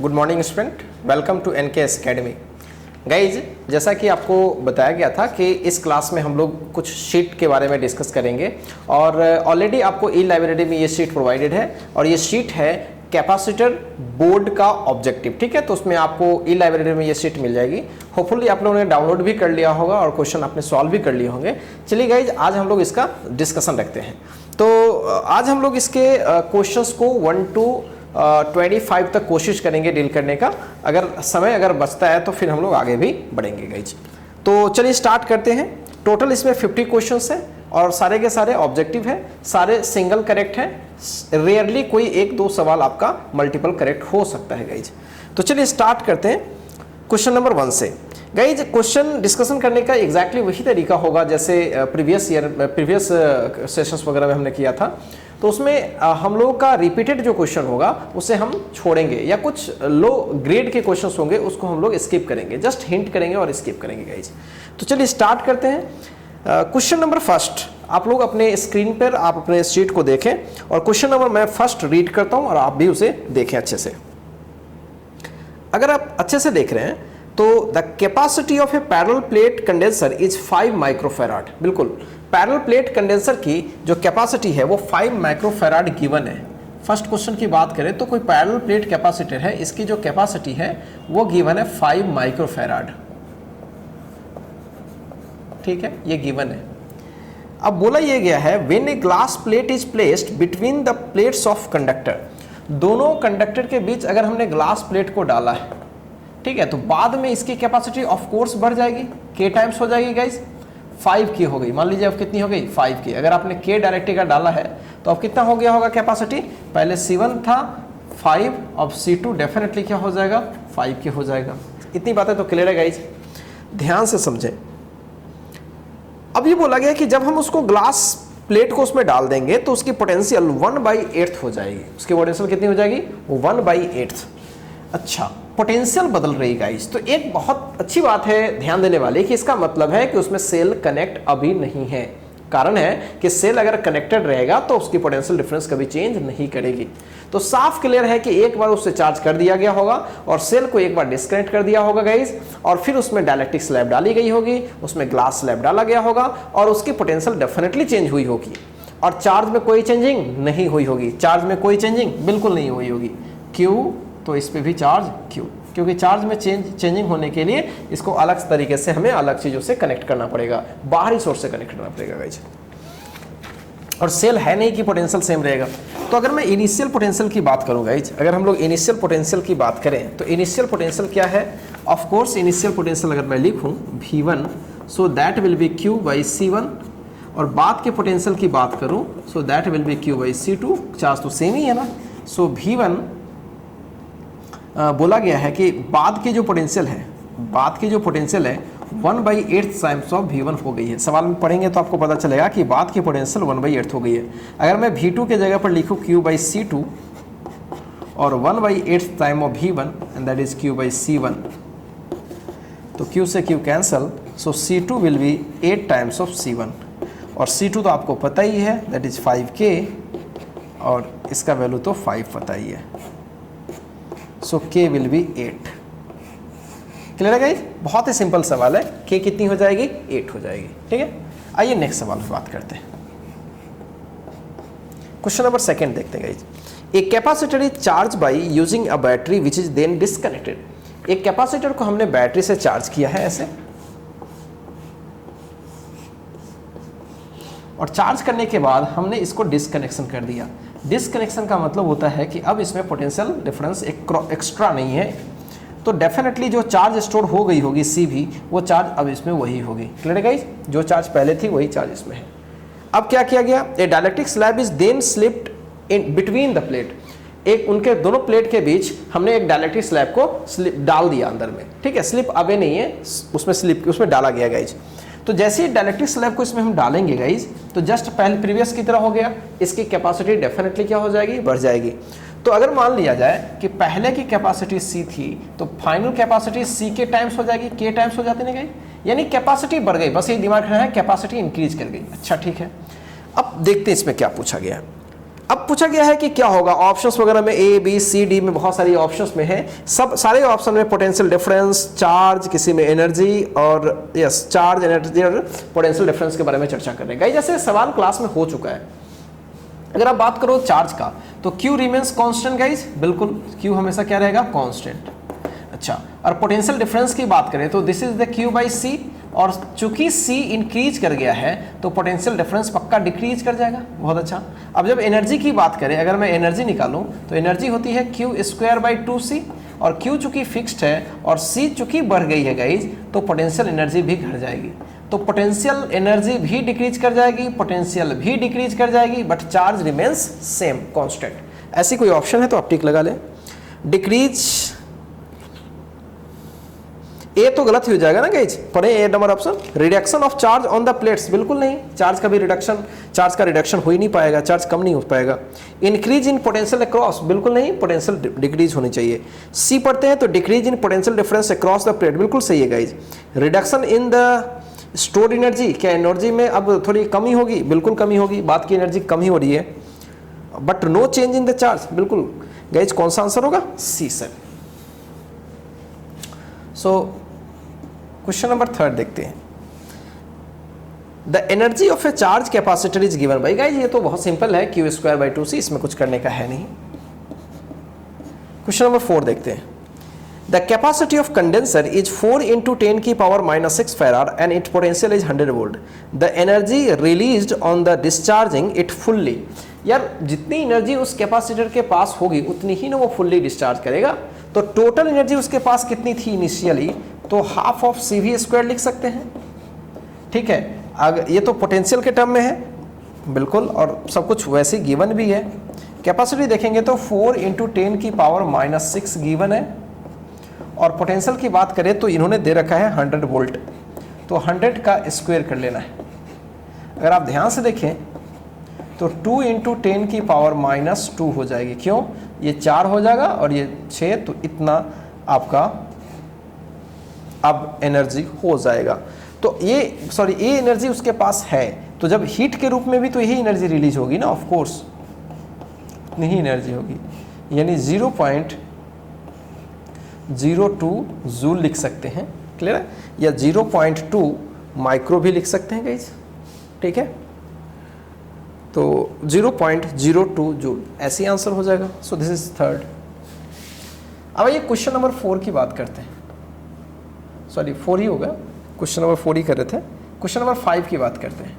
Good morning student, welcome to NKS academy. Guys, जैसा कि आपको बताया गया था कि इस क्लास में हम लोग कुछ शीट के बारे में डिस्कस करेंगे और ऑलरेडी आपको ई लाइब्रेरी में ये शीट प्रोवाइडेड है और ये शीट है कैपेसिटर बोर्ड का ऑब्जेक्टिव। ठीक है, तो उसमें आपको ई लाइब्रेरी में ये शीट मिल जाएगी। होपफुली आप लोगों ने डाउनलोड भी कर लिया होगा और क्वेश्चन आपने सॉल्व भी कर लिए होंगे। चलिए गाइज, आज हम लोग इसका डिस्कशन रखते हैं। तो आज हम लोग इसके क्वेश्चंस को 1 to 25 तक कोशिश करेंगे डील करने का। अगर बचता है तो फिर हम लोग आगे भी बढ़ेंगे गाइज। तो चलिए स्टार्ट करते हैं। टोटल इसमें 50 क्वेश्चंस हैं और सारे के सारे ऑब्जेक्टिव है, सारे सिंगल करेक्ट हैं। रेयरली कोई एक दो सवाल आपका मल्टीपल करेक्ट हो सकता है गाइज। तो चलिए स्टार्ट करते हैं क्वेश्चन नंबर 1 से। गाइज, क्वेश्चन डिस्कशन करने का एग्जैक्टली वही तरीका होगा जैसे प्रीवियस सेशंस वगैरह में हमने किया था। तो उसमें हम लोगों का रिपीटेड जो क्वेश्चन होगा उसे हम छोड़ेंगे, या कुछ लो ग्रेड के क्वेश्चंस होंगे उसको हम लोग स्किप करेंगे, जस्ट हिंट करेंगे और स्किप करेंगे गाइज। तो चलिए स्टार्ट करते हैं। क्वेश्चन नंबर फर्स्ट आप लोग अपने स्क्रीन पर आप अपने शीट को देखें और क्वेश्चन नंबर मैं फर्स्ट रीड करता हूं और आप भी उसे देखें अच्छे से। अगर आप अच्छे से देख रहे हैं तो the capacity of a parallel plate condenser is 5 microfarad. बिल्कुल, पैरेलल प्लेट कंडेंसर की जो कैपेसिटी है वो 5 माइक्रोफैराड गिवन है। फर्स्ट क्वेश्चन की बात करें तो कोई पैरेलल प्लेट कैपेसिटर है, इसकी जो कैपेसिटी है वो गिवन है 5 माइक्रोफैराड। ठीक है, ये गिवन है। अब बोला ये गया है when a glass plate is placed between the plates of conductor. दोनों कंडक्टर के बीच अगर हमने ग्लास प्लेट को डाला है, ठीक है, तो बाद में इसकी कैपेसिटी ऑफ कोर्स बढ़ जाएगी, k टाइम्स हो जाएगी गाइस, 5k हो गई। मान लीजिए अब कितनी हो गई, 5k। अगर आपने k डायरेक्टली का डाला है तो अब कितना हो गया होगा कैपेसिटी, पहले C1 था 5, अब C2 डेफिनेटली क्या हो जाएगा, 5k हो जाएगा। इतनी बातें तो क्लियर है गाइस, ध्यान से समझें। अब ये बोला गया कि जब हम उसको ग्लास प्लेट को उसमें डाल देंगे तो उसकी पोटेंशियल 1/8 हो जाएगी। उसकी पोटेंशियल कितनी हो जाएगी, 1/8। अच्छा, पोटेंशियल बदल रही गाइस, तो एक बहुत अच्छी बात है ध्यान देने वाली कि इसका मतलब है कि उसमें सेल कनेक्ट अभी नहीं है। कारण है कि सेल अगर कनेक्टेड रहेगा तो उसकी पोटेंशियल डिफरेंस कभी चेंज नहीं करेगी। तो साफ क्लियर है कि एक बार उससे चार्ज कर दिया गया होगा और सेल को एक बार डिस्कनेक्ट कर दिया होगा गाइस, और फिर उसमें डाइलेक्ट्रिक स्लैब डाली गई होगी, उसमें ग्लास स्लैब डाला गया होगा और उसकी पोटेंशियल डेफिनेटली चेंज हुई होगी और चार्ज में कोई चेंजिंग नहीं हुई होगी। चार्ज में कोई चेंजिंग बिल्कुल नहीं हुई होगी। क्यों? तो इस पे भी चार्ज क्यों, क्योंकि चार्ज में चेंजिंग होने के लिए इसको अलग तरीके से हमें अलग चीजों से कनेक्ट करना पड़ेगा, बाहरी सोर्स से कनेक्ट करना पड़ेगा गाइस। और सेल है नहीं कि पोटेंशियल सेम रहेगा। तो अगर मैं इनिशियल पोटेंशियल की बात करूं गाइस, अगर हम लोग इनिशियल पोटेंशियल की बात करें तो इनिशियल पोटेंशियल क्या है, ऑफ कोर्स इनिशियल पोटेंशियल अगर मैं लिखूं V1, so that will be Q/C1, और बाद के पोटेंशियल की बात करूं so that will be Q/C2। Charge तो सेम ही है ना। सो V1 बोला गया है कि बाद की जो पोटेंशियल है 1/8 टाइम्स ऑफ V1 हो गई है। सवाल में पढ़ेंगे तो आपको पता चलेगा कि बाद की पोटेंशियल 1/8 हो गई है। अगर मैं V2 के जगह पर लिखूं Q/C2 और 1/8 time of V1 and that is Q/C1, तो Q से Q cancel, so C2 will be 8 times of C1, और C2 तो आपको पता ही है दैट इज 5k, और इसका वैल्यू तो 5 पता ही है। सो k विल बी 8। क्लियर है गाइस? बहुत ही सिंपल सवाल है। k कितनी हो जाएगी, 8 हो जाएगी। ठीक है, आइए नेक्स्ट सवाल पर बात करते हैं। क्वेश्चन नंबर 2 देखते हैं guys. A capacitor is charge by using a battery which is then disconnected. एक कैपेसिटर को हमने बैटरी से चार्ज किया है ऐसे, और चार्ज करने के बाद हमने इसको डिस्कनेक्शन कर दिया। डिस्कनेक्शन का मतलब होता है कि अब इसमें पोटेंशियल डिफरेंस एक्स्ट्रा नहीं है, तो डेफिनेटली जो चार्ज स्टोर हो गई होगी C भी, वो चार्ज अब इसमें वही होगी। क्लियर है गाइस? जो चार्ज पहले थी वही चार्ज इसमें है। अब क्या किया गया, a dielectric slab is then slipped in between the plate. एक उनके दोनों प्लेट के बीच हमने एक डाइलेक्ट्रिक स्लैब को डाल दिया अंदर में। ठीक है, स्लिप अबे नहीं है, उसमें डाला गया गाइस। तो जैसे ही डाइलेक्ट्रिक स्लैब को इसमें हम डालेंगे गाइस, तो जस्ट पहले प्रीवियस की तरह हो गया, इसकी कैपेसिटी डेफिनेटली क्या हो जाएगी, बढ़ जाएगी। तो अगर मान लिया जाए कि पहले की कैपेसिटी C थी तो फाइनल कैपेसिटी C के टाइम्स हो जाएगी, K टाइम्स हो जाती नहीं गई, यानी कैपेसिटी बढ़ गई। बस ये दिमाग रखना है, कैपेसिटी इंक्रीज कर गई। अच्छा ठीक है, अब देखते हैं इसमें क्या पूछा गया है। अब पूछा गया है कि क्या होगा ऑप्शंस वगैरह में, ए बी सी डी में बहुत सारी ऑप्शंस में है, सब सारे ऑप्शन में पोटेंशियल डिफरेंस, चार्ज, किसी में एनर्जी और यस चार्ज, एनर्जी और पोटेंशियल डिफरेंस के बारे में चर्चा कर रहे हैं। गाइस जैसे सवाल क्लास में हो चुका है, अगर आप बात करो चार्ज का तो Q रिमेन्स कांस्टेंट गाइस, बिल्कुल Q हमेशा क्या रहेगा, कांस्टेंट। अच्छा, और पोटेंशियल डिफरेंस की बात करें तो this is the Q by C, और चूंकि C इंक्रीज कर गया है तो पोटेंशियल डिफरेंस पक्का डिक्रीज कर जाएगा। बहुत अच्छा। अब जब एनर्जी की बात करें, अगर मैं एनर्जी निकालूं तो एनर्जी होती है Q स्क्वायर बाई 2C, और Q चूंकि फिक्स्ड है और C चूंकि बढ़ गई है गाइज, तो पोटेंशियल एनर्जी भी घट जाएगी। तो पोटेंशियल एनर्जी भी डिक्रीज कर जाएगी, पोटेंशियल भी डिक्रीज कर जाएगी, but charge remains same constant. ऐसी कोई ऑप्शन है तो आप टिक लगा लें। डिक्रीज ए तो गलत ही हो जाएगा ना गाइज, पढ़े A number option. Reduction of charge on the plates, बिल्कुल नहीं, चार्ज का भी रिडक्शन, चार्ज का रिडक्शन हो ही नहीं पाएगा, चार्ज कम नहीं हो पाएगा। इंक्रीज इन पोटेंशियल अक्रॉस, बिल्कुल नहीं, पोटेंशियल डिक्रीज होनी चाहिए। सी पढ़ते हैं तो decrease in potential difference across the plate, बिल्कुल सही है guys. Reduction in the stored energy, क्या एनर्जी में अब थोड़ी कमी होगी, बिल्कुल कमी होगी, बात की एनर्जी कम ही हो रही है। But no change in the charge, बिल्कुल गाइज कौन सा आंसर होगा, C sir. So question number 3 देखते हैं। The energy of a charge capacitor is given by, guys ये तो बहुत सिंपल है, Q स्क्वायर बाई 2C, इसमें कुछ करने का है नहीं। क्वेश्चन नंबर 4 देखते हैं। The capacity of condenser is 4 into 10 की power minus 6 farad and its potential is 100 volt. The energy released on the discharging it fully. यार जितनी एनर्जी उस कैपेसिटर के पास होगी उतनी ही ना वो फुल्ली डिस्चार्ज करेगा। तो टोटल एनर्जी उसके पास कितनी थी इनिशियली, तो हाफ ऑफ CV स्क्वायर लिख सकते हैं। ठीक है, अगर ये तो पोटेंशियल के टर्म में है बिल्कुल, और सब कुछ वैसे गिवन भी है। कैपेसिटी देखेंगे तो 4 into 10 की पावर माइनस 6 गिवन है, और पोटेंशियल की बात करें तो इन्होंने दे रखा है 100 वोल्ट, तो 100 का स्क्वायर कर लेना है। अगर आप ध्यान से देखें तो 2 into 10 की पावर माइनस 2 हो जाएगी, क्यों, ये 4 हो जाएगा और ये 6, तो इतना आपका अब एनर्जी हो जाएगा। तो ये सॉरी ये एनर्जी उसके पास है, तो जब हीट के रूप में भी तो यही एनर्जी रिलीज होगी ना, ऑफ कोर्स इतनी ही एनर्जी होगी, यानी 0.02 जूल लिख सकते हैं, क्लियर है, या 0.2 माइक्रो भी लिख सकते हैं गाइस, ठीक है। तो 0.02 जूल ऐसे आंसर हो जाएगा। So this is 3rd। अब ये क्वेश्चन नंबर 4 की बात करते हैं, सॉरी 4 ही होगा, क्वेश्चन नंबर 4 ही कर रहे थे। क्वेश्चन नंबर 5 की बात करते हैं।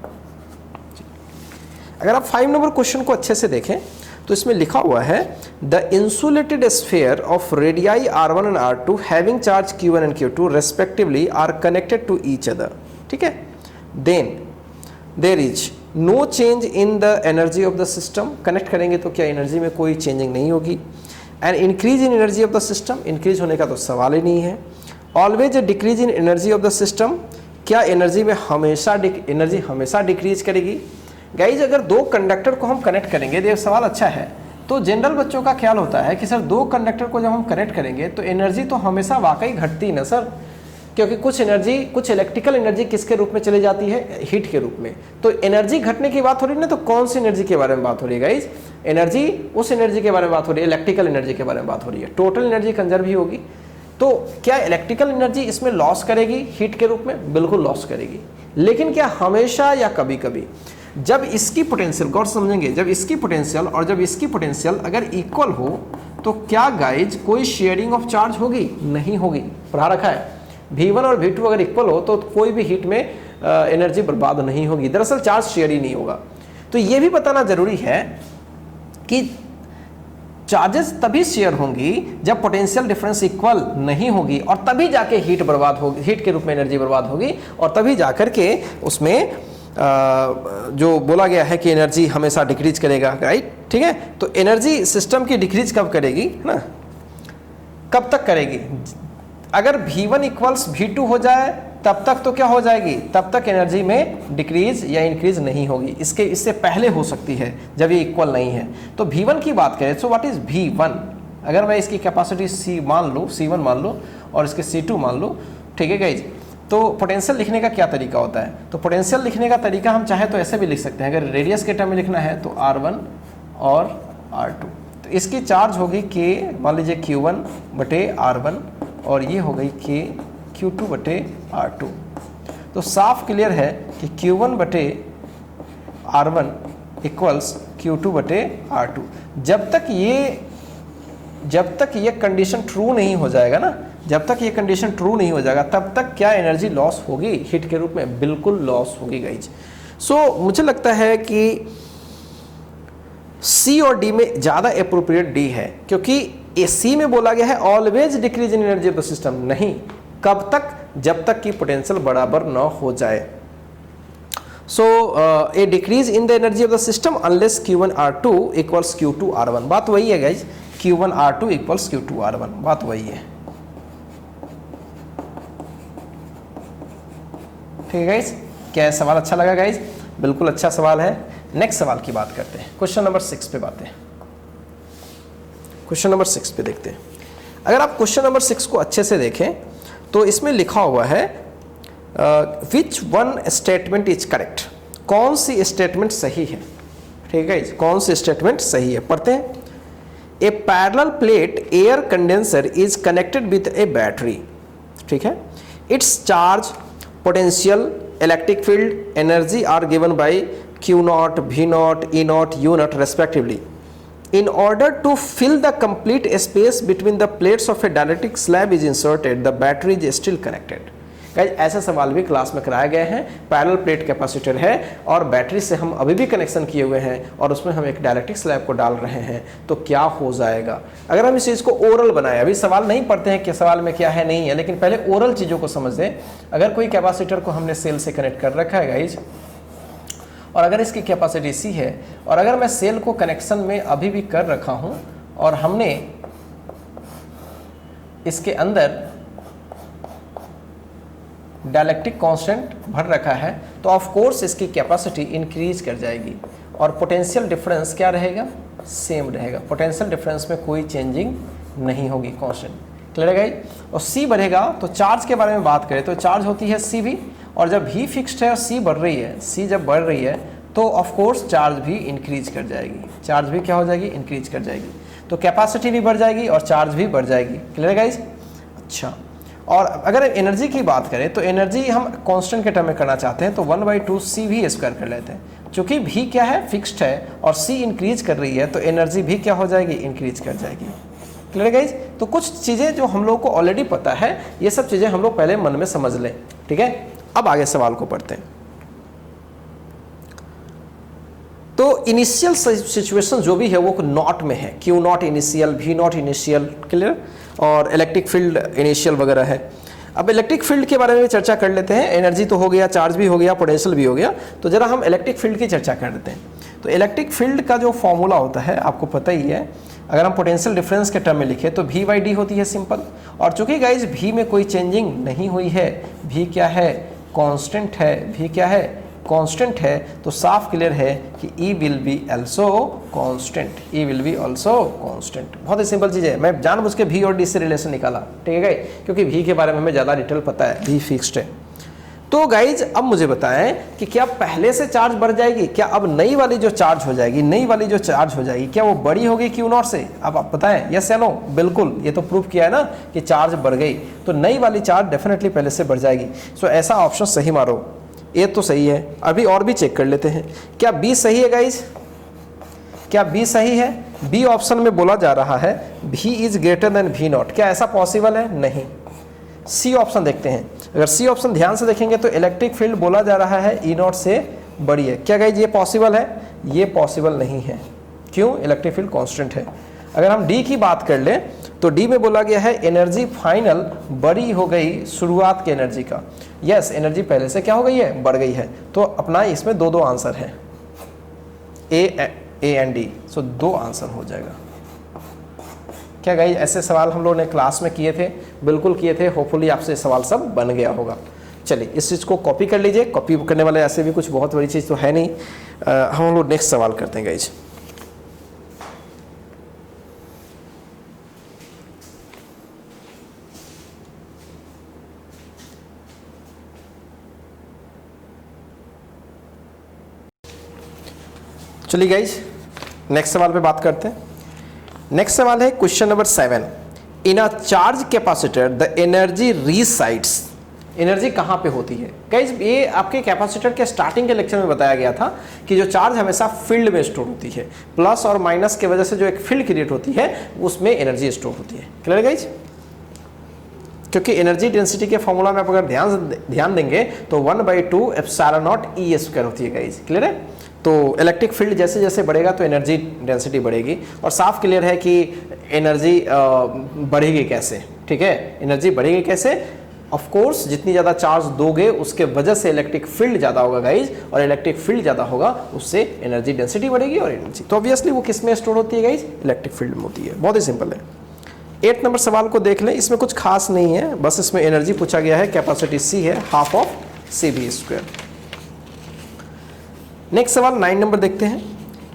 अगर आप 5 नंबर क्वेश्चन को अच्छे से देखें तो इसमें लिखा हुआ है the insulated sphere of radii R1 and R2 having charge Q1 and Q2 respectively are connected to each other, ठीक है। Then there is no change in the energy of the system, connect करेंगे तो क्या energy में कोई changing नहीं होगी। And increase in energy of the system, increase होने का तो सवाल ही नहीं है। Always a decrease in energy of the system, क्या एनर्जी में हमेशा एनर्जी हमेशा डिक्रीज करेगी। गाइज अगर दो कंडक्टर को हम कनेक्ट करेंगे, ये सवाल अच्छा है, तो जनरल बच्चों का ख्याल होता है कि सर दो कंडक्टर को जब हम कनेक्ट करेंगे तो एनर्जी तो हमेशा वाकई घटती ना सर, क्योंकि कुछ एनर्जी, कुछ इलेक्ट्रिकल एनर्जी किसके रूप में चली जाती है, हीट के रूप में। तो एनर्जी घटने की बात हो रही है ना, तो कौन सी एनर्जी के बारे में बात हो रही है गाइज, एनर्जी उस एनर्जी के बारे में बात हो रही है, इलेक्ट्रिकल एनर्जी के बारे में बात हो रही है। टोटल एनर्जी कंजर्व ही होगी, तो क्या इलेक्ट्रिकल एनर्जी इसमें लॉस करेगी हीट के रूप में, बिल्कुल लॉस करेगी। लेकिन क्या हमेशा या कभी कभी, जब इसकी पोटेंशियल, गौर समझेंगे, जब इसकी पोटेंशियल और जब इसकी पोटेंशियल अगर इक्वल हो तो क्या गाइज कोई शेयरिंग ऑफ चार्ज होगी, नहीं होगी। पढ़ा रखा है V1 और V2 अगर इक्वल हो तो कोई भी हीट में एनर्जी बर्बाद नहीं होगी, दरअसल चार्ज शेयर ही नहीं होगा। तो ये भी बताना जरूरी है कि चार्जेस तभी शेयर होंगी जब पोटेंशियल डिफरेंस इक्वल नहीं होगी, और तभी जाके हीट बर्बाद होगी, हीट के रूप में एनर्जी बर्बाद होगी, और तभी जाकर के उसमें जो बोला गया है कि एनर्जी हमेशा डिक्रीज करेगा, राइट, ठीक है। तो एनर्जी सिस्टम की डिक्रीज कब करेगी, है ना, कब तक करेगी, अगर V1 इक्वल्स V2 हो जाए तब तक तो क्या हो जाएगी, तब तक एनर्जी में डिक्रीज या इंक्रीज नहीं होगी। इससे पहले हो सकती है जब ये इक्वल नहीं है। तो V1 की बात करें, सो व्हाट इज V1, अगर मैं इसकी कैपेसिटी C1 मान लूँ और इसके C2 मान लूँ, ठीक है गाइज। तो पोटेंशियल लिखने का क्या तरीका होता है, तो पोटेंशियल लिखने का तरीका हम चाहे तो ऐसे भी लिख सकते हैं। अगर रेडियस के टर्म में लिखना है तो R1 और R2। तो इसकी चार्ज होगी K, मान लीजिए Q1 बटे R1, और ये हो गई K Q2 बटे R2। तो साफ क्लियर है कि Q1 बटे R1 इक्वल्स Q2 बटे R2। जब तक ये कंडीशन ट्रू नहीं हो जाएगा ना, जब तक ये कंडीशन ट्रू नहीं हो जाएगा तब तक क्या एनर्जी लॉस होगी हीट के रूप में? बिल्कुल लॉस होगी गाइज। सो मुझे लगता है कि सी और डी में ज़्यादा अप्रोप्रिएट डी है, क्योंकि ए सी में बोला गया है always decrease in energy of the system. नहीं, कब तक? जब तक कि पोटेंशियल बराबर न हो जाए। So a decrease in the energy of the system unless Q1 R2 equals Q2 R1। बात वही है guys, Q1 R2 equals Q2 R1, बात वही है। ठीक है गाइज, क्या है सवाल अच्छा लगा गाइज? बिल्कुल अच्छा सवाल है। नेक्स्ट सवाल की बात करते हैं, क्वेश्चन नंबर 6 पे बातें। क्वेश्चन नंबर 6 पे देखते हैं। अगर आप क्वेश्चन नंबर 6 को अच्छे से देखें तो इसमें लिखा हुआ है which one statement is correct. कौन सी स्टेटमेंट सही है? ठीक है गाइज, कौन सी स्टेटमेंट सही है? पढ़ते हैं। A parallel plate air condenser is connected with a battery. ठीक है, it's charge, potential, electric field, energy are given by Q0, V0, E0, U0 respectively. In order to fill the complete space between the plates of a dielectric slab is inserted, the battery is still connected. Guys ऐसा सवाल भी class में कराए गए हैं। Parallel plate capacitor है और battery से हम अभी भी कनेक्शन किए हुए हैं और उसमें हम एक डायलेक्ट्रिक स्लैब को डाल रहे हैं, तो क्या हो जाएगा? अगर हम इस चीज़ को ओरल बनाए, अभी सवाल नहीं पढ़ते हैं कि सवाल में क्या है नहीं है, लेकिन पहले ओरल चीज़ों को समझ दें। अगर कोई कैपेसिटर को हमने सेल से कनेक्ट कर रखा है गाइज, और अगर इसकी कैपेसिटी C है, और अगर मैं सेल को कनेक्शन में अभी भी कर रखा हूँ और हमने इसके अंदर डायलेक्ट्रिक कांस्टेंट भर रखा है, तो ऑफ कोर्स इसकी कैपेसिटी इंक्रीज कर जाएगी और पोटेंशियल डिफरेंस क्या रहेगा? सेम रहेगा। पोटेंशियल डिफरेंस में कोई चेंजिंग नहीं होगी, कांस्टेंट। क्लियर है गाइस? और C बढ़ेगा तो चार्ज के बारे में बात करें तो चार्ज होती है CV, और जब V फिक्स्ड है और C बढ़ रही है, C जब बढ़ रही है तो ऑफ कोर्स चार्ज भी इंक्रीज कर जाएगी। चार्ज भी क्या हो जाएगी? इंक्रीज कर जाएगी। तो कैपेसिटी भी बढ़ जाएगी और चार्ज भी बढ़ जाएगी। क्लियर है गाइस? अच्छा, और अगर एनर्जी की बात करें तो एनर्जी हम कांस्टेंट के टर्म में करना चाहते हैं तो 1/2 CV² कर लेते हैं। चूंकि V क्या है? फिक्स्ड है, और C इंक्रीज कर रही है तो एनर्जी भी क्या हो जाएगी? इंक्रीज कर जाएगी। क्लियर है गाइस? तो कुछ चीज़ें जो हम लोग को ऑलरेडी पता है, ये सब चीज़ें हम लोग पहले मन में समझ लें। ठीक है, अब आगे सवाल को पढ़ते हैं। तो इनिशियल सिचुएशन जो भी है वो नॉट में है, Q0 initial, V0 initial, clear, और इलेक्ट्रिक फील्ड इनिशियल वगैरह है। अब इलेक्ट्रिक फील्ड के बारे में चर्चा कर लेते हैं। एनर्जी तो हो गया, चार्ज भी हो गया, पोटेंशियल भी हो गया, तो जरा हम इलेक्ट्रिक फील्ड की चर्चा कर लेते हैं। तो इलेक्ट्रिक फील्ड का जो फॉर्मूला होता है आपको पता ही है। अगर हम पोटेंशियल डिफरेंस के टर्म में लिखे तो V/D होती है सिंपल, और चूंकि गाइज V में कोई चेंजिंग नहीं हुई है, V क्या है? कांस्टेंट है। V क्या है? कांस्टेंट है, तो साफ क्लियर है कि E will be also constant. E will be also constant. बहुत ही सिंपल चीज़ है, मैं जानबूझ के V और D से रिलेशन निकाला। ठीक है, क्योंकि V के बारे में हमें ज़्यादा डिटेल पता है, V फिक्स्ड है। तो गाइज अब मुझे बताएं कि क्या पहले से चार्ज बढ़ जाएगी? क्या अब नई वाली जो चार्ज हो जाएगी, नई वाली जो चार्ज हो जाएगी, क्या वो बड़ी होगी Q0 से? अब आप बताएं, यस या नो? बिल्कुल, ये तो प्रूफ किया है ना कि चार्ज बढ़ गई, तो नई वाली चार्ज डेफिनेटली पहले से बढ़ जाएगी। सो ऐसा ऑप्शन सही मारो, ये तो सही है। अभी और भी चेक कर लेते हैं, क्या B सही है गाइज? क्या B सही है? B ऑप्शन में बोला जा रहा है V is greater then V0। क्या ऐसा पॉसिबल है? नहीं। C ऑप्शन देखते हैं। अगर C ऑप्शन ध्यान से देखेंगे तो इलेक्ट्रिक फील्ड बोला जा रहा है E0 से बड़ी है। क्या गाइज ये पॉसिबल है? ये पॉसिबल नहीं है। क्यों? इलेक्ट्रिक फील्ड कांस्टेंट है। अगर हम D की बात कर लें तो D में बोला गया है एनर्जी फाइनल बड़ी हो गई शुरुआत की एनर्जी का। यस, एनर्जी पहले से क्या हो गई है? बढ़ गई है। तो अपना इसमें दो आंसर है, A and D. So 2 answer हो जाएगा। क्या गाइस ऐसे सवाल हम लोगों ने क्लास में किए थे? बिल्कुल किए थे। होपफुली आपसे सवाल सब बन गया होगा। चलिए इस चीज़ को कॉपी कर लीजिए। कॉपी करने वाले ऐसे भी कुछ बहुत बड़ी चीज़ तो है नहीं। हम लोग नेक्स्ट सवाल करते हैं गाइस। चलिए गाइज नेक्स्ट सवाल पे बात करते हैं। नेक्स्ट सवाल है question number 7। In a charge capacitor the energy resides. Energy कहाँ पे होती है गाइज? ये आपके कैपेसिटर के स्टार्टिंग के लेक्चर में बताया गया था कि जो चार्ज हमेशा फील्ड में स्टोर होती है, प्लस और माइनस के वजह से जो एक फील्ड क्रिएट होती है उसमें एनर्जी स्टोर होती है। Clear guys? क्योंकि एनर्जी डेंसिटी के फॉर्मूला में आप अगर ध्यान देंगे तो 1/2 एप्सिलॉन नॉट ई स्क्वायर होती है गाइज। क्लियर है? तो इलेक्ट्रिक फील्ड जैसे जैसे बढ़ेगा तो एनर्जी डेंसिटी बढ़ेगी, और साफ क्लियर है कि एनर्जी बढ़ेगी कैसे। ठीक है, एनर्जी बढ़ेगी कैसे? ऑफ कोर्स जितनी ज़्यादा चार्ज दोगे उसके वजह से इलेक्ट्रिक फील्ड ज़्यादा होगा गाइज, और इलेक्ट्रिक फील्ड ज़्यादा होगा उससे एनर्जी डेंसिटी बढ़ेगी, और एनर्जी तो ऑब्वियसली वो किस में स्टोर होती है गाइज? इलेक्ट्रिक फील्ड में होती है। बहुत ही सिंपल है। 8 नंबर सवाल को देख लें, इसमें कुछ खास नहीं है, बस इसमें एनर्जी पूछा गया है, कैपेसिटी सी है, half of C B square. Next सवाल 9 नंबर देखते हैं।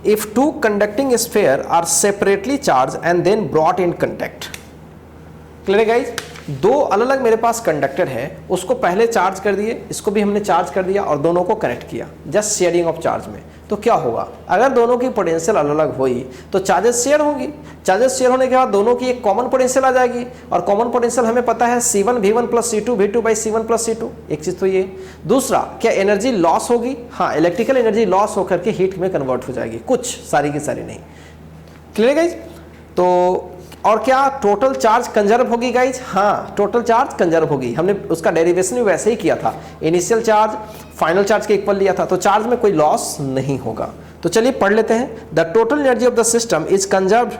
If two conducting sphere are separately charge and then brought in contact. Clear guys? दो अलग अलग मेरे पास कंडक्टर है, उसको पहले चार्ज कर दिए, इसको भी हमने चार्ज कर दिया और दोनों को कनेक्ट किया जस्ट शेयरिंग ऑफ चार्ज में। तो क्या होगा? अगर दोनों की पोटेंशियल अलग अलग हुई तो चार्जेस शेयर होगी। चार्जेस शेयर होने के बाद दोनों की एक कॉमन पोटेंशियल आ जाएगी, और कॉमन पोटेंशियल हमें पता है C1 V1 plus C2 V2 by C1 plus C2। एक चीज़ तो ये। दूसरा, क्या एनर्जी लॉस होगी? हाँ, इलेक्ट्रिकल एनर्जी लॉस होकर के हीट में कन्वर्ट हो जाएगी, कुछ, सारी की सारी नहीं। Clear guys? तो और क्या टोटल चार्ज कंजर्व होगी गाइज? हाँ, टोटल चार्ज कंजर्व होगी। हमने उसका डेरिवेशन भी वैसे ही किया था, इनिशियल चार्ज फाइनल चार्ज के इक्वल लिया था, तो चार्ज में कोई लॉस नहीं होगा। तो चलिए पढ़ लेते हैं। The total energy of the system is conserve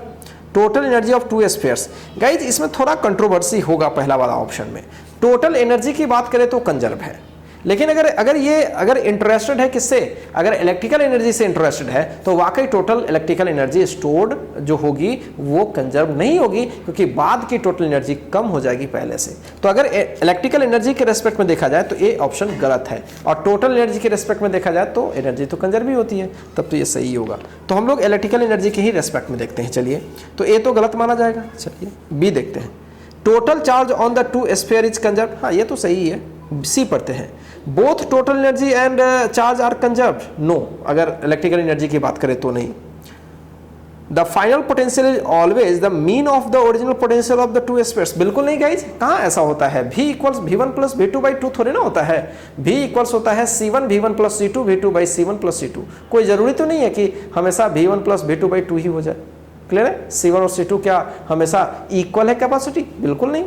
total energy of to spheres. Guys इसमें थोड़ा कंट्रोवर्सी होगा पहला वाला ऑप्शन में। टोटल एनर्जी की बात करें तो कंजर्व है, लेकिन अगर इंटरेस्टेड है किससे? अगर इलेक्ट्रिकल एनर्जी से इंटरेस्टेड है तो वाकई टोटल इलेक्ट्रिकल एनर्जी स्टोर्ड जो होगी वो कंजर्व नहीं होगी, क्योंकि बाद की टोटल एनर्जी कम हो जाएगी पहले से। तो अगर इलेक्ट्रिकल एनर्जी के रेस्पेक्ट में देखा जाए तो ये ऑप्शन गलत है, और टोटल एनर्जी के रेस्पेक्ट में देखा जाए तो एनर्जी तो कंजर्व ही होती है, तब तो ये सही होगा। तो हम लोग इलेक्ट्रिकल एनर्जी के ही रेस्पेक्ट में देखते हैं। चलिए, तो ए तो गलत माना जाएगा। चलिए बी देखते हैं। Total charge on the two sphere is conserve. हाँ, ये तो सही है। सी पढ़ते हैं। Both total energy and charge are conserve. No, अगर इलेक्ट्रिकल एनर्जी की बात करें तो नहीं। The final potential is always the mean of the original potential of the two spheres. बिल्कुल नहीं गाइज, कहाँ ऐसा होता है? V equals V1 plus V2 by 2 थोड़ी ना होता है। V इक्वल्स होता है C1 V1 plus C2 V2 by C1 plus C2। कोई जरूरी तो नहीं है कि हमेशा V1 प्लस V2 बाई 2 ही हो जाए। क्लियर है? C1 और C2 क्या हमेशा इक्वल है कैपेसिटी? बिल्कुल नहीं।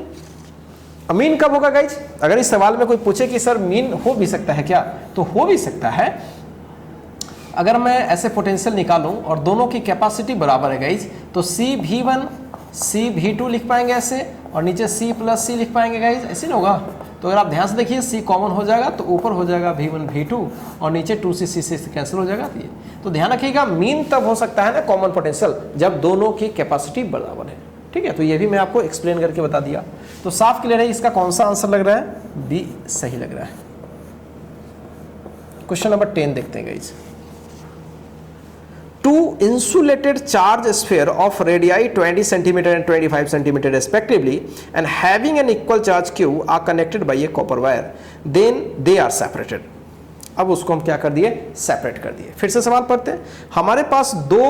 मीन कब होगा गाइज? अगर इस सवाल में कोई पूछे कि सर मीन हो भी सकता है क्या, तो हो भी सकता है। अगर मैं ऐसे पोटेंशियल निकालूं और दोनों की कैपेसिटी बराबर है गाइज, तो CV1 CV2 लिख पाएंगे ऐसे, और नीचे C प्लस C लिख पाएंगे गाइज, ऐसे नहीं होगा। तो अगर आप ध्यान से देखिए, C कॉमन हो जाएगा तो ऊपर हो जाएगा V1 V2, और नीचे 2C C से कैंसिल हो जाएगा। तो ध्यान रखिएगा, मीन तब हो सकता है ना कॉमन पोटेंशियल जब दोनों की कैपेसिटी बराबर है। ठीक है, तो ये भी मैं आपको एक्सप्लेन करके बता दिया। तो साफ क्लियर है, इसका कौन सा आंसर लग रहा है? बी सही लग रहा है। क्वेश्चन नंबर 10 देखते हैं guys. Two insulated charge sphere of radii 20 centimetre and 25 centimetre respectively and having an equal charge Q are connected by a copper wire, then they are separated. अब उसको हम क्या कर दिए? सेपरेट कर दिए। फिर से सवाल पढ़ते हैं। हमारे पास दो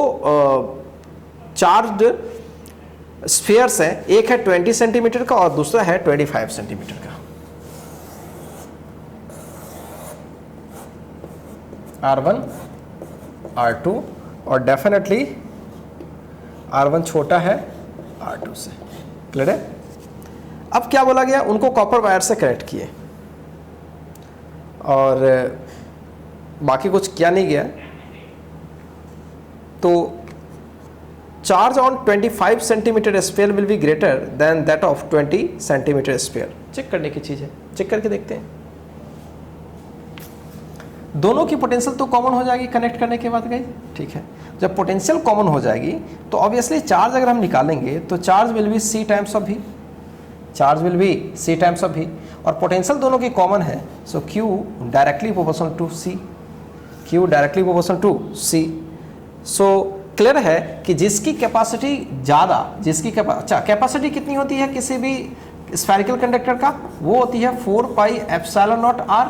चार्ज स्फीयर्स है, एक है 20 सेंटीमीटर का और दूसरा है 25 सेंटीमीटर का। R1 R2, और डेफिनेटली R1 छोटा है R2 से। क्लियर है? अब क्या बोला गया? उनको कॉपर वायर से कनेक्ट किए, और बाकी कुछ किया नहीं गया। तो charge on 25 centimetre sphere will be greater than that of 20 centimetre sphere. Check करने की चीज है, चेक करके देखते हैं। दोनों की पोटेंशियल तो कॉमन हो जाएगी कनेक्ट करने के बाद गाइस। ठीक है, जब पोटेंशियल कॉमन हो जाएगी तो ऑब्वियसली चार्ज अगर हम निकालेंगे तो charge will be C times of V, charge will be C times of V, और पोटेंशियल दोनों की कॉमन है, so Q directly proportional to C, Q directly proportional to C। So clear है कि जिसकी कैपेसिटी ज़्यादा, अच्छा कैपेसिटी कितनी होती है किसी भी स्फेरिकल कंडक्टर का? वो होती है 4 पाई एप्सिलॉन नॉट R।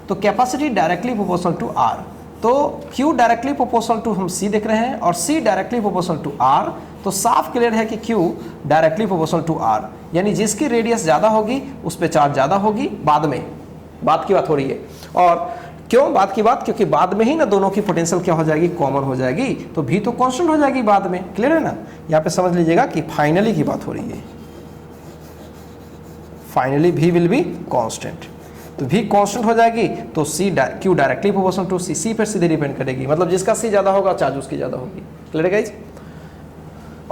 तो capacity directly proportional to R, तो Q डायरेक्टली प्रोपोर्शनल टू हम C देख रहे हैं और C directly proportional to R, तो साफ क्लियर है कि Q directly proportional to R, यानी जिसकी रेडियस ज़्यादा होगी उस पर चार्ज ज़्यादा होगी। बाद में बात की बात हो रही है, और क्यों बात की बात, क्योंकि बाद में ही ना दोनों की पोटेंशियल क्या हो जाएगी, कॉमन हो जाएगी, तो V तो कांस्टेंट हो जाएगी बाद में। क्लियर है ना, यहाँ पे समझ लीजिएगा कि फाइनली की बात हो रही है, finally V will be constant, तो V कांस्टेंट हो जाएगी तो Q directly proportional to C पर सीधे डिपेंड करेगी, मतलब जिसका C ज़्यादा होगा चार्ज उसकी ज़्यादा होगी। क्लियर है गाइस,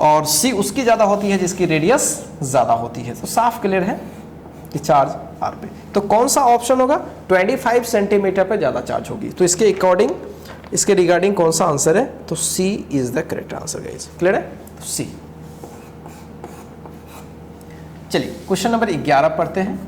और C उसकी ज़्यादा होती है जिसकी रेडियस ज़्यादा होती है, तो साफ क्लियर है कि चार्ज R पे। तो कौन सा ऑप्शन होगा, 25 सेंटीमीटर पे ज़्यादा चार्ज होगी, तो इसके अकॉर्डिंग, इसके रिगार्डिंग कौन सा आंसर है, तो C is the correct answer guys. Clear है, तो C। चलिए क्वेश्चन नंबर 11 पढ़ते हैं।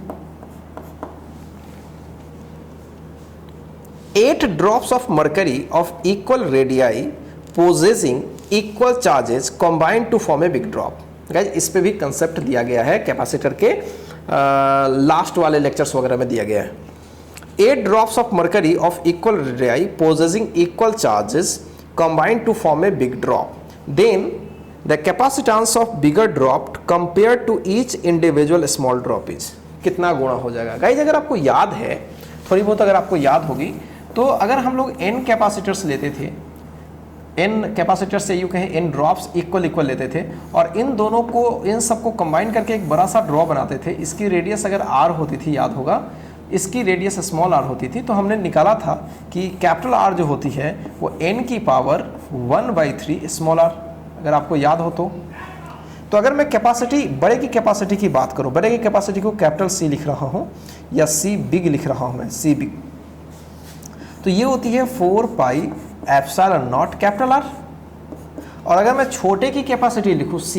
8 drops of mercury of equal radii possessing equal charges combined to form a big drop। Guys इस पे भी कंसेप्ट दिया गया है, कैपेसिटर के लास्ट वाले लेक्चर्स वगैरह में दिया गया है। 8 drops of mercury of equal radii possessing equal charges combined to form a big drop, then the capacitance of bigger drop compared to each individual small drop is। कितना गुणा हो जाएगा गाइस, अगर आपको याद है, थोड़ी बहुत अगर आपको याद होगी, तो अगर हम लोग n कैपेसिटर्स लेते थे, n कैपेसिटर से यूँ कहें n ड्रॉप्स इक्वल लेते थे, और इन दोनों को, इन सबको कंबाइन करके एक बड़ा सा ड्रॉप बनाते थे। इसकी रेडियस अगर r होती थी, याद होगा, इसकी रेडियस स्मॉल r होती थी, तो हमने निकाला था कि कैपिटल R जो होती है वो n की पावर 1/3 स्मॉल r, अगर आपको याद हो तो अगर मैं कैपेसिटी, बड़े की कैपेसिटी की बात करूँ, बड़े की कैपेसिटी को कैपिटल C लिख रहा हूँ या C बिग लिख रहा हूँ मैं, C बिग, तो ये होती है 4 pi epsilon not capital R। और अगर मैं छोटे की कैपेसिटी लिखूँ C,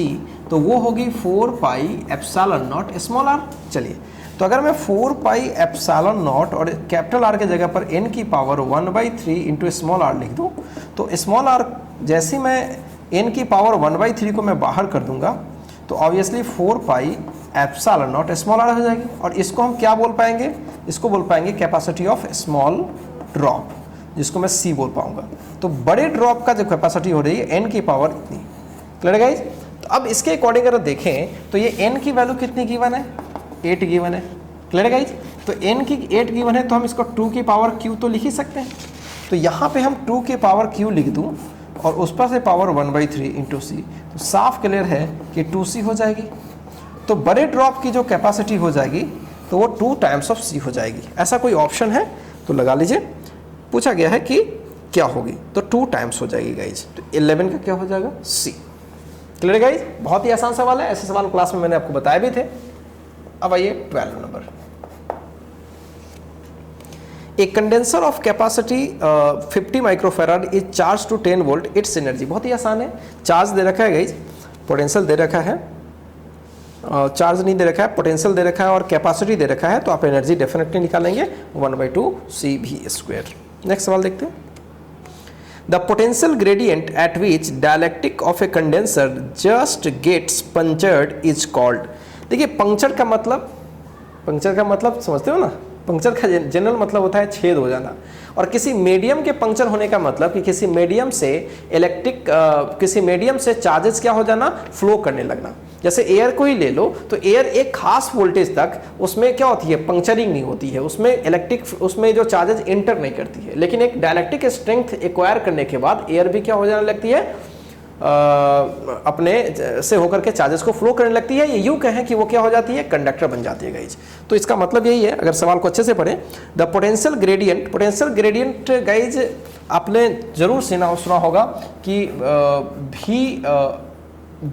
तो वो होगी 4 pi epsilon not small r। चलिए, तो अगर मैं 4 पाई एप्सिलॉन नॉट और कैपिटल R के जगह पर n की पावर 1/3 इंटू स्मॉल r लिख दूँ, तो स्मॉल r जैसे मैं n की पावर 1/3 को मैं बाहर कर दूंगा, तो obviously 4 pi epsilon not small r हो जाएगी, और इसको हम क्या बोल पाएंगे, इसको बोल पाएंगे कैपेसिटी ऑफ स्मॉल ड्रॉप, जिसको मैं C बोल पाऊंगा। तो बड़े ड्रॉप का जो कैपेसिटी हो रही है n की पावर इतनी। क्लियर गाइस, तो अब इसके अकॉर्डिंग अगर देखें तो ये n की वैल्यू कितनी गिवन है, 8 गिवन है। क्लियर गाइस, तो n की 8 गिवन है, तो हम इसको 2 की पावर q तो लिख ही सकते हैं। तो यहाँ पे हम 2 की पावर q लिख दूँ और उस पर से पावर 1/3 इंटू C, तो साफ क्लियर है कि 2C हो जाएगी। तो बड़े ड्रॉप की जो कैपेसिटी हो जाएगी तो वो 2 टाइम्स ऑफ C हो जाएगी। ऐसा कोई ऑप्शन है तो लगा लीजिए, पूछा गया है कि क्या होगी, तो 2 टाइम्स हो जाएगी गाइज। तो 11 का क्या हो जाएगा, C। क्लियर गाइज, बहुत ही आसान सवाल है, ऐसे सवाल क्लास में मैंने आपको बताए भी थे। अब आइए 12 number. A condenser of capacity 50 microfarad is charge to 10 volt, its energy. बहुत ही आसान है, चार्ज दे रखा है गाइज, पोटेंशियल दे रखा है, चार्ज नहीं दे रखा है, पोटेंशियल दे रखा है और कैपेसिटी दे रखा है, तो आप एनर्जी डेफिनेटली निकालेंगे 1/2 CV²। नेक्स्ट सवाल देखते हैं। The potential gradient at which dielectric of a condenser just gets punctured is called. देखिए पंक्चर का मतलब समझते हो ना, पंक्चर का जनरल मतलब होता है छेद हो जाना, और किसी मीडियम के पंक्चर होने का मतलब कि किसी मीडियम से चार्जेस क्या हो जाना, फ्लो करने लगना। जैसे एयर को ही ले लो, तो एयर एक खास वोल्टेज तक उसमें क्या होती है, पंक्चरिंग नहीं होती है, उसमें जो चार्जेस इंटर नहीं करती है, लेकिन एक डायलेक्ट्रिक स्ट्रेंथ एक्वायर करने के बाद एयर भी क्या हो जाने लगती है, अपने से होकर के चार्जेस को फ्लो करने लगती है। ये यूं कहें कि वो क्या हो जाती है, कंडक्टर बन जाती है गाइज। तो इसका मतलब यही है, अगर सवाल को अच्छे से पढ़ें, द पोटेंशियल ग्रेडियंट गाइज आपने जरूर सुना होगा कि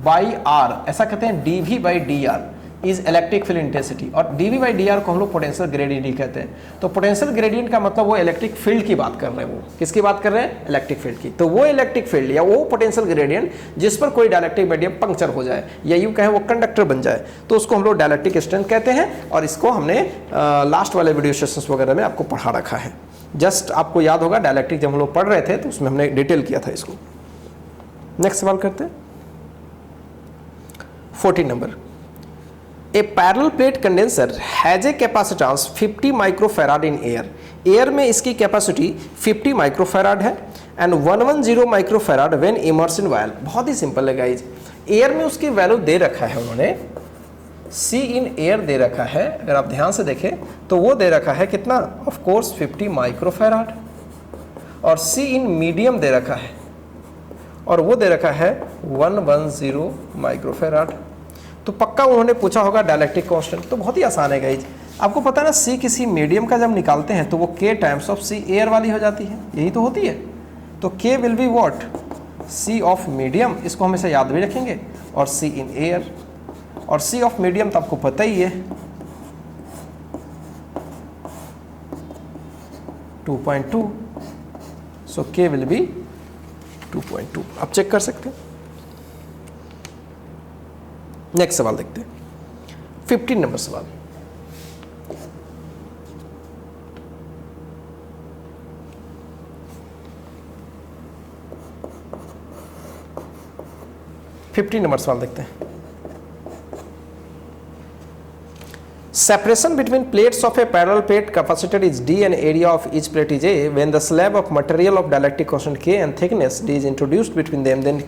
V/R, ऐसा कहते हैं dV/dR is electric field intensity, और dV/dR को हम लोग पोटेंशियल ग्रेडियंट ही कहते हैं। तो पोटेंशियल ग्रेडियंट का मतलब वो इलेक्ट्रिक फील्ड की बात कर रहे हैं, वो किसकी बात कर रहे हैं, इलेक्ट्रिक फील्ड की। तो वो इलेक्ट्रिक फील्ड या वो पोटेंशियल ग्रेडियंट जिस पर कोई डायलेक्ट्रिक मीडियम पंक्चर हो जाए या यूं कहें वो कंडक्टर बन जाए, तो उसको हम लोग डायलेक्ट्रिक स्ट्रेंथ कहते हैं, और इसको हमने लास्ट वाले वीडियो सेशंस वगैरह में आपको पढ़ा रखा है। जस्ट आपको याद होगा, डायलेक्ट्रिक जब हम लोग पढ़ रहे थे तो उसमें हमने डिटेल किया था इसको। नेक्स्ट सवाल करते हैं 14 number. A parallel plate condenser has a capacitance 50 microfarad in air. Air में इसकी कैपेसिटी 50 माइक्रोफैराड है and 110 microfarad when immerse in oil. बहुत ही सिंपल है गाइज, एयर में उसकी वैल्यू दे रखा है उन्होंने, C इन एयर दे रखा है, अगर आप ध्यान से देखें तो वो दे रखा है कितना, ऑफ कोर्स 50 माइक्रोफैराड, और C इन मीडियम दे रखा है और वो दे रखा है 110 माइक्रोफैराड। तो पक्का उन्होंने पूछा होगा डायलेक्ट्रिक कांस्टेंट। तो बहुत ही आसान है गाइज, आपको पता है ना C किसी मीडियम का जब निकालते हैं तो वो K times of C air वाली हो जाती है, यही तो होती है। तो K will be what, C of medium, इसको हमेशा याद भी रखेंगे, और C इन एयर, और C ऑफ मीडियम तो आपको पता ही है 2.2, सो K विल बी 2.2। आप चेक कर सकते हैं। नेक्स्ट सवाल देखते हैं, 15 नंबर सवाल। नंबर सवाल देखते हैं। Separation between plates of a parallel plate capacitor is D and area of each plate is A when the slab of material of dielectric constant K and thickness D is introduced between them, then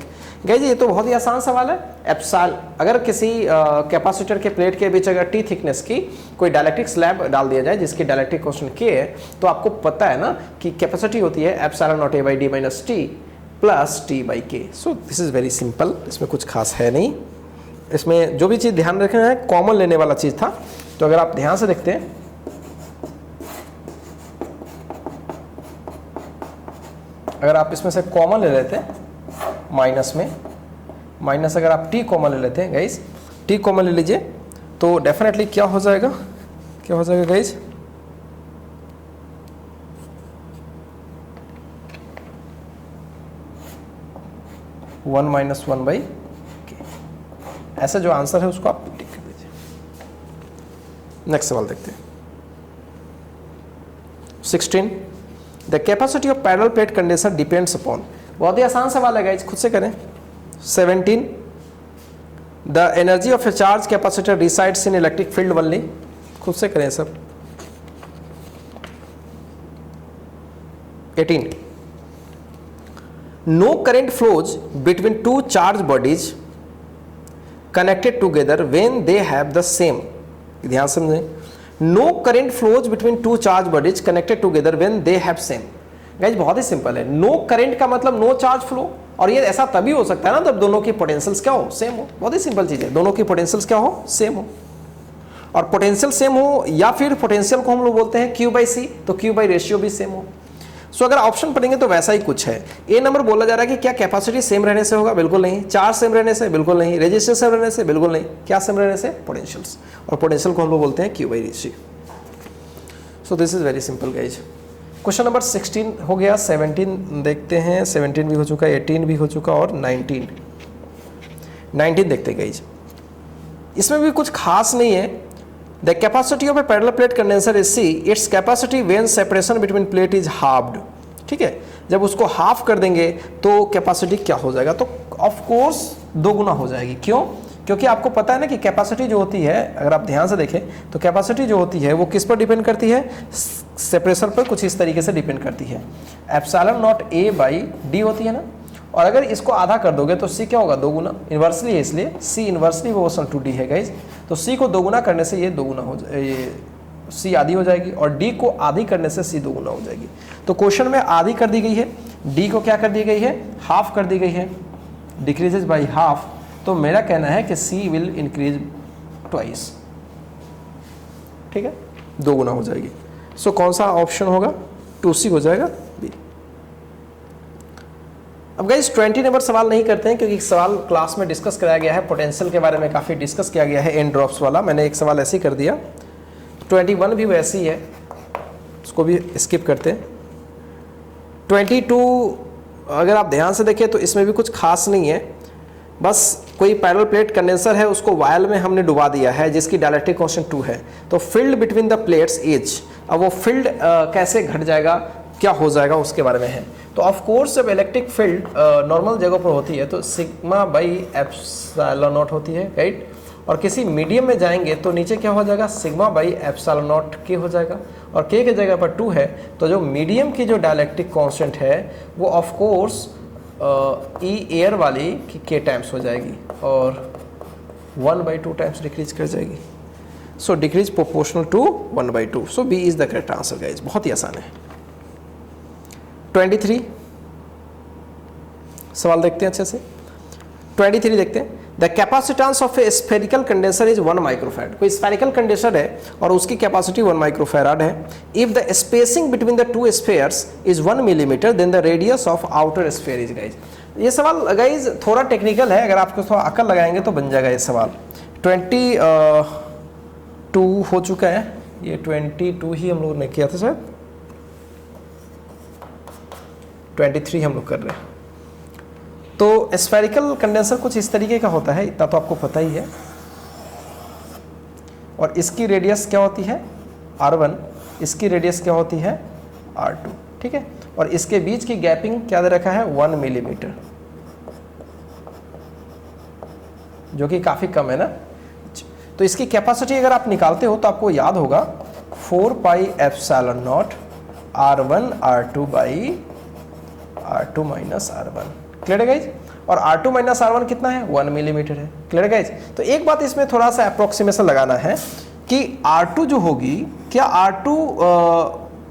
guys ये तो बहुत ही आसान सवाल है। Epsilon, अगर किसी capacitor के प्लेट के बीच अगर T थिकनेस की कोई डायलेक्ट्रिक स्लैब डाल दिया जाए जिसकी डायलेक्ट्रिक कांस्टेंट K है, तो आपको पता है ना कि कैपेसिटी होती है epsilon naught A by D minus T plus T by K। So this is very simple, इसमें कुछ खास है नहीं। इसमें जो भी चीज़ ध्यान रखना है कॉमन लेने वाला चीज़ था। तो अगर आप ध्यान से देखते हैं, अगर आप इसमें से कॉमन ले लेते हैं माइनस में, माइनस अगर आप T कॉमन ले लेते हैं गाइज, T कॉमन ले लीजिए तो डेफिनेटली क्या हो जाएगा, क्या हो जाएगा guys, one minus one by के। ऐसा जो आंसर है उसको आप टिक कर दीजिए। नेक्स्ट सवाल देखते हैं, 16 the capacity of parallel plate condenser depends upon. बहुत ही आसान सवाल है गाइज, खुद से करें। 17 the energy of a charge capacitor resides in electric field only, खुद से करें सब। 18 no current flows between two charge bodies connected together when they have the same, ध्यान समझें, no current flows between two charge bodies connected together when they have same. Guys बहुत ही simple है, no current का मतलब no charge flow, और ये ऐसा तभी हो सकता है ना जब दोनों की पोटेंशियल्स क्या हो, सेम हो। बहुत ही सिंपल चीज है, दोनों की पोटेंशियल्स क्या हो, सेम हो। और पोटेंशियल सेम हो या फिर पोटेंशियल को हम लोग बोलते हैं Q बाई C, तो Q बाई रेशियो भी सेम हो। सो अगर ऑप्शन पढ़ेंगे तो वैसा ही कुछ है। ए नंबर बोला जा रहा है कि क्या कैपेसिटी सेम रहने से होगा, बिल्कुल नहीं। चार्ज सेम रहने से, बिल्कुल नहीं। रेजिस्टेंस सेम रहने से, बिल्कुल नहीं। क्या सेम रहने से, पोटेंशियल्स, और पोटेंशियल को हम लोग बोलते हैं Q by ratio. So this is very simple guys. Question number 16 हो गया, 17 देखते हैं। 17 भी हो चुका, 18 भी हो चुका, और 19 देखते हैं गाइज। इसमें भी कुछ खास नहीं है। The capacity of a parallel plate condenser is C, its capacity when separation between plate is halved. ठीक है, जब उसको हाफ कर देंगे तो कैपेसिटी क्या हो जाएगा, तो ऑफ कोर्स दोगुना हो जाएगी। क्यों? क्योंकि आपको पता है ना कि कैपेसिटी जो होती है, अगर आप ध्यान से देखें तो कैपेसिटी जो होती है वो किस पर डिपेंड करती है, सेपरेशन पर कुछ इस तरीके से डिपेंड करती है। Epsilon naught A by D होती है ना, और अगर इसको आधा कर दोगे तो C क्या होगा, दोगुना। इन्वर्सली है, इसलिए C inversely proportional to D है गाइज। तो C को दोगुना करने से ये दोगुना हो जाए, ये C आधी हो जाएगी, और D को आधी करने से C दोगुना हो जाएगी। तो क्वेश्चन में आधी कर दी गई है, D को क्या कर दी गई है, हाफ कर दी गई है, डिक्रीजेज बाई हाफ। तो मेरा कहना है कि C विल इंक्रीज ट्वाइस। ठीक है, दोगुना हो जाएगी। सो कौन सा ऑप्शन होगा, 2C हो जाएगा, बी। अब गाइस 20 नंबर सवाल नहीं करते हैं क्योंकि सवाल क्लास में डिस्कस कराया गया है, पोटेंशियल के बारे में काफ़ी डिस्कस किया गया है, एंड ड्रॉप्स वाला। मैंने एक सवाल ऐसे ही कर दिया। 21 भी वैसी है, उसको भी स्किप करते हैं। 22 अगर आप ध्यान से देखें तो इसमें भी कुछ खास नहीं है, बस कोई पैरेलल प्लेट कंडेंसर है, उसको वायल में हमने डुबा दिया है जिसकी डायलेक्ट्रिक कांस्टेंट 2 है। तो field between the plates is, अब वो फील्ड कैसे घट जाएगा, क्या हो जाएगा, उसके बारे में है। तो ऑफ कोर्स जब इलेक्ट्रिक फील्ड नॉर्मल जगह पर होती है तो सिग्मा बाई एप्सिलॉन नॉट होती है, राइट। और किसी मीडियम में जाएंगे तो नीचे क्या हो जाएगा, सिग्मा बाई एप्सिलॉन नॉट के हो जाएगा, और के की जगह पर 2 है, तो जो मीडियम की जो डायलेक्ट्रिक कांस्टेंट है वो ऑफ कोर्स ई एयर वाली की के टाइम्स हो जाएगी और 1/2 टाइम्स डिक्रीज कर जाएगी। So decrease proportional to 1/2। So B is the correct answer guys, बहुत ही आसान है। 23 सवाल देखते हैं अच्छे से। 23 देखते हैं। The capacitance of a spherical condenser is 1 microfarad. कोई स्फेरिकल कंडेंसर है और उसकी कैपेसिटी 1 माइक्रोफैराड है। If the spacing between the two spheres is 1 millimetre then the radius of outer sphere is. Guys ये सवाल गाइज थोड़ा टेक्निकल है, अगर आपको थोड़ा अकल लगाएंगे तो बन जाएगा ये सवाल। 22 हो चुका है, ये 22 ही हम लोग ने किया था शायद, 23 हम लोग कर रहे हैं। तो स्फेरिकल कंडेंसर कुछ इस तरीके का होता है, इतना तो आपको पता ही है, और इसकी रेडियस क्या होती है R1, इसकी रेडियस क्या होती है R2, ठीक है, और इसके बीच की गैपिंग क्या दे रखा है 1 मिलीमीटर, जो कि काफ़ी कम है ना। तो इसकी कैपेसिटी अगर आप निकालते हो तो आपको याद होगा 4 pi epsilon not R1 R2 by R2 minus R1। Clear है गाइज, और R2 माइनस R1 कितना है 1 मिलीमीटर है। क्लियर है गाइज। तो एक बात इसमें थोड़ा सा अप्रोक्सीमेशन लगाना है कि R2 जो होगी, क्या R2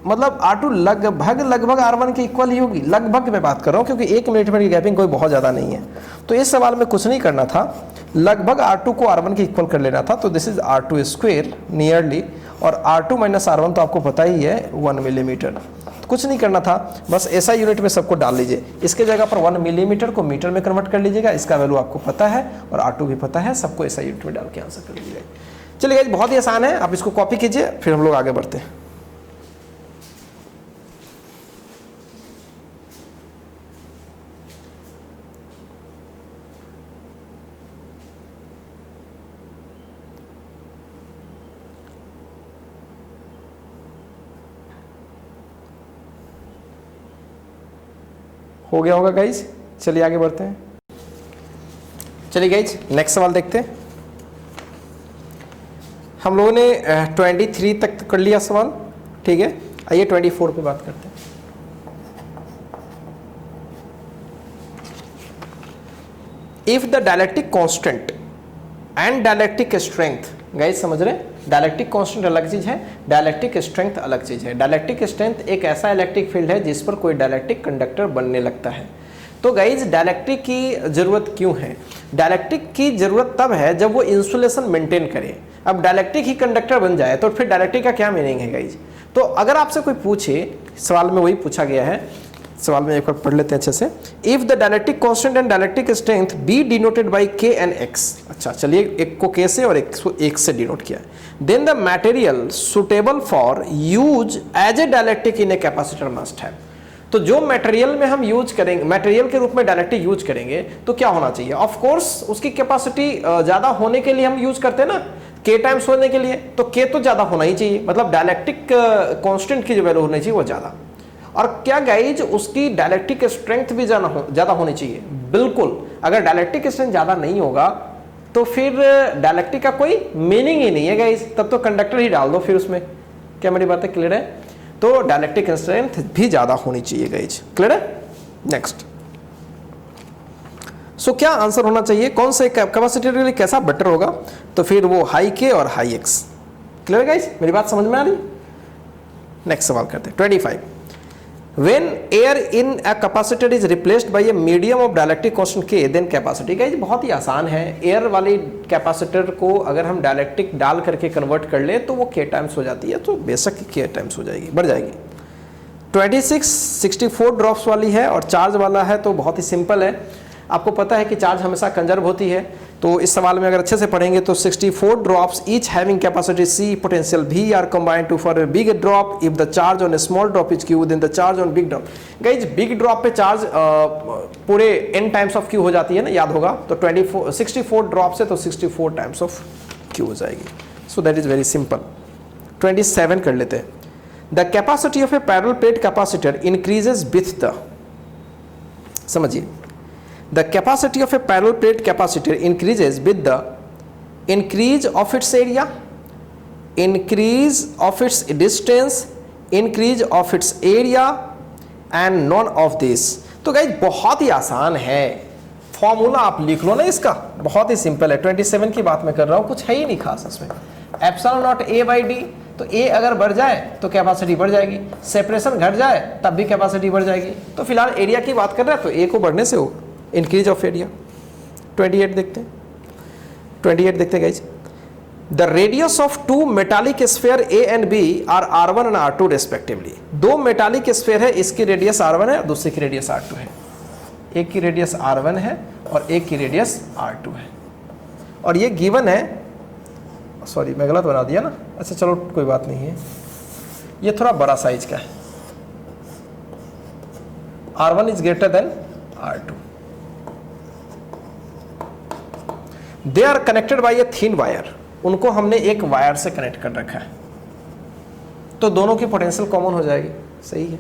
मतलब R2 लगभग R1 के इक्वल ही होगी, लगभग मैं बात कर रहा हूँ क्योंकि 1 मिलीमीटर की गैपिंग कोई बहुत ज़्यादा नहीं है। तो इस सवाल में कुछ नहीं करना था, लगभग R2 को R1 के इक्वल कर लेना था। तो this is R2 square nearly, और R2 माइनस R1 तो आपको पता ही है 1 मिलीमीटर। कुछ नहीं करना था, बस ऐसा यूनिट में सबको डाल लीजिए। इसके जगह पर 1 मिलीमीटर को मीटर में कन्वर्ट कर लीजिएगा, इसका वैल्यू आपको पता है और R2 भी पता है, सबको ऐसा यूनिट में डाल के आंसर कर लीजिएगा। चलिए गाइस बहुत ही आसान है, आप इसको कॉपी कीजिए, फिर हम लोग आगे बढ़ते हैं। हो गया होगा गाइज, चलिए आगे बढ़ते हैं। चलिए गाइज नेक्स्ट सवाल देखते हैं। हम लोगों ने 23 तक कर लिया सवाल, ठीक है। आइए 24 पे बात करते हैं। If the dielectric constant and dielectric strength, guys समझ रहे हैं, डायलेक्ट्रिक कांस्टेंट अलग चीज है, डायलेक्ट्रिक स्ट्रेंथ अलग चीज है। डायलेक्ट्रिक स्ट्रेंथ एक ऐसा इलेक्ट्रिक फील्ड है जिस पर कोई डायलेक्ट्रिक कंडक्टर बनने लगता है। तो गाइज डायलेक्ट्रिक की जरूरत क्यों है? डायलेक्ट्रिक की जरूरत तब है जब वो इंसुलेशन मेंटेन करे। अब डायलेक्ट्रिक ही कंडक्टर बन जाए तो फिर डायलेक्ट्रिक का क्या मीनिंग है गाइज? तो अगर आपसे कोई पूछे, सवाल में वही पूछा गया है, सवाल में एक बार पढ़ लेते हैं अच्छे से। If the dielectric constant and dielectric strength B denoted by के एंड एक्स, अच्छा चलिए एक को के से और एक को एक से डिनोट किया है, then the material suitable for use as a dielectric in a capacitor must have. तो जो मटेरियल में हम यूज करेंगे, मटेरियल के रूप में डायलेक्ट्रिक यूज करेंगे तो क्या होना चाहिए? ऑफ कोर्स उसकी कैपेसिटी ज्यादा होने के लिए हम यूज करते हैं ना, के टाइम्स होने के लिए, तो के तो ज्यादा होना ही चाहिए, मतलब डायलेक्ट्रिक कांस्टेंट की जो वैल्यू होनी चाहिए वो ज्यादा। और क्या गाइज उसकी डायलेक्ट्रिक स्ट्रेंथ भी ज्यादा होनी चाहिए? बिल्कुल। अगर डायलेक्ट्रिक स्ट्रेंथ ज्यादा नहीं होगा तो फिर डायलेक्ट्रिक का कोई मीनिंग ही नहीं है गाइज, तब तो कंडक्टर ही डाल दो फिर उसमें। क्या मेरी बातें क्लियर है? तो डायलेक्ट्रिक स्ट्रेंथ भी ज्यादा होनी चाहिए गाइज, क्लियर है? नेक्स्ट, सो क्या आंसर होना चाहिए, कौन से कैपेसिटर के लिए कैसा बेटर होगा? तो फिर वो हाई के और हाई एक्स। क्लियर गाइज, मेरी बात समझ में आ रही? नेक्स्ट सवाल करते हैं 25। When air in a capacitor is replaced by a medium of dielectric constant K, then capacity। Guys बहुत ही आसान है, एयर वाली कैपेसिटर को अगर हम डायलेक्ट्रिक डाल करके कन्वर्ट कर ले तो वो K टाइम्स हो जाती है, तो बेशक K टाइम्स हो जाएगी, बढ़ जाएगी। 26 64 ड्रॉप्स वाली है और चार्ज वाला है, तो बहुत ही सिंपल है। आपको पता है कि चार्ज हमेशा कंजर्व होती है, तो इस सवाल में अगर अच्छे से पढ़ेंगे तो 64 drops each having capacity C potential V are combined to for a big drop if the charge on a small drop is Q then the charge on big drop. Guys big drop पे charge पूरे n times of Q हो जाती है ना, याद होगा। तो 64 drops है तो 64 टाइम्स ऑफ Q हो जाएगी। So that is very simple. 27 कर लेते हैं। The capacity of a parallel plate capacitor increases with the, समझिए, the capacity of a parallel plate capacitor increases with the increase of its area, increase of its distance, increase of its area and none of this। तो guys बहुत ही आसान है, formula आप लिख लो ना इसका, बहुत ही सिंपल है। 27 की बात मैं कर रहा हूँ, कुछ है ही नहीं खास इसमें। Epsilon nought A by D, तो ए अगर बढ़ जाए तो कैपेसिटी बढ़ जाएगी, सेपरेशन घट जाए तब भी कैपेसिटी बढ़ जाएगी। तो फिलहाल एरिया की बात कर रहे हैं तो ए को बढ़ने से होगा, इंक्रीज ऑफ एरिया। 28 देखते हैं, 28 देखते हैं guys. The radius of two metallic sphere A and B are R1 and R2 respectively. दो मेटालिक स्फेयर है, इसकी रेडियस R1 है और दूसरे की रेडियस R2 है। एक की रेडियस R1 है और एक की रेडियस R2 है, और ये गिवन है, सॉरी मैं गलत बना दिया ना, अच्छा चलो कोई बात नहीं है, ये थोड़ा बड़ा साइज का है। R1 is greater than R2। They are connected by a thin wire, उनको हमने एक वायर से कनेक्ट कर रखा है, तो दोनों की पोटेंशियल कॉमन हो जाएगी, सही है।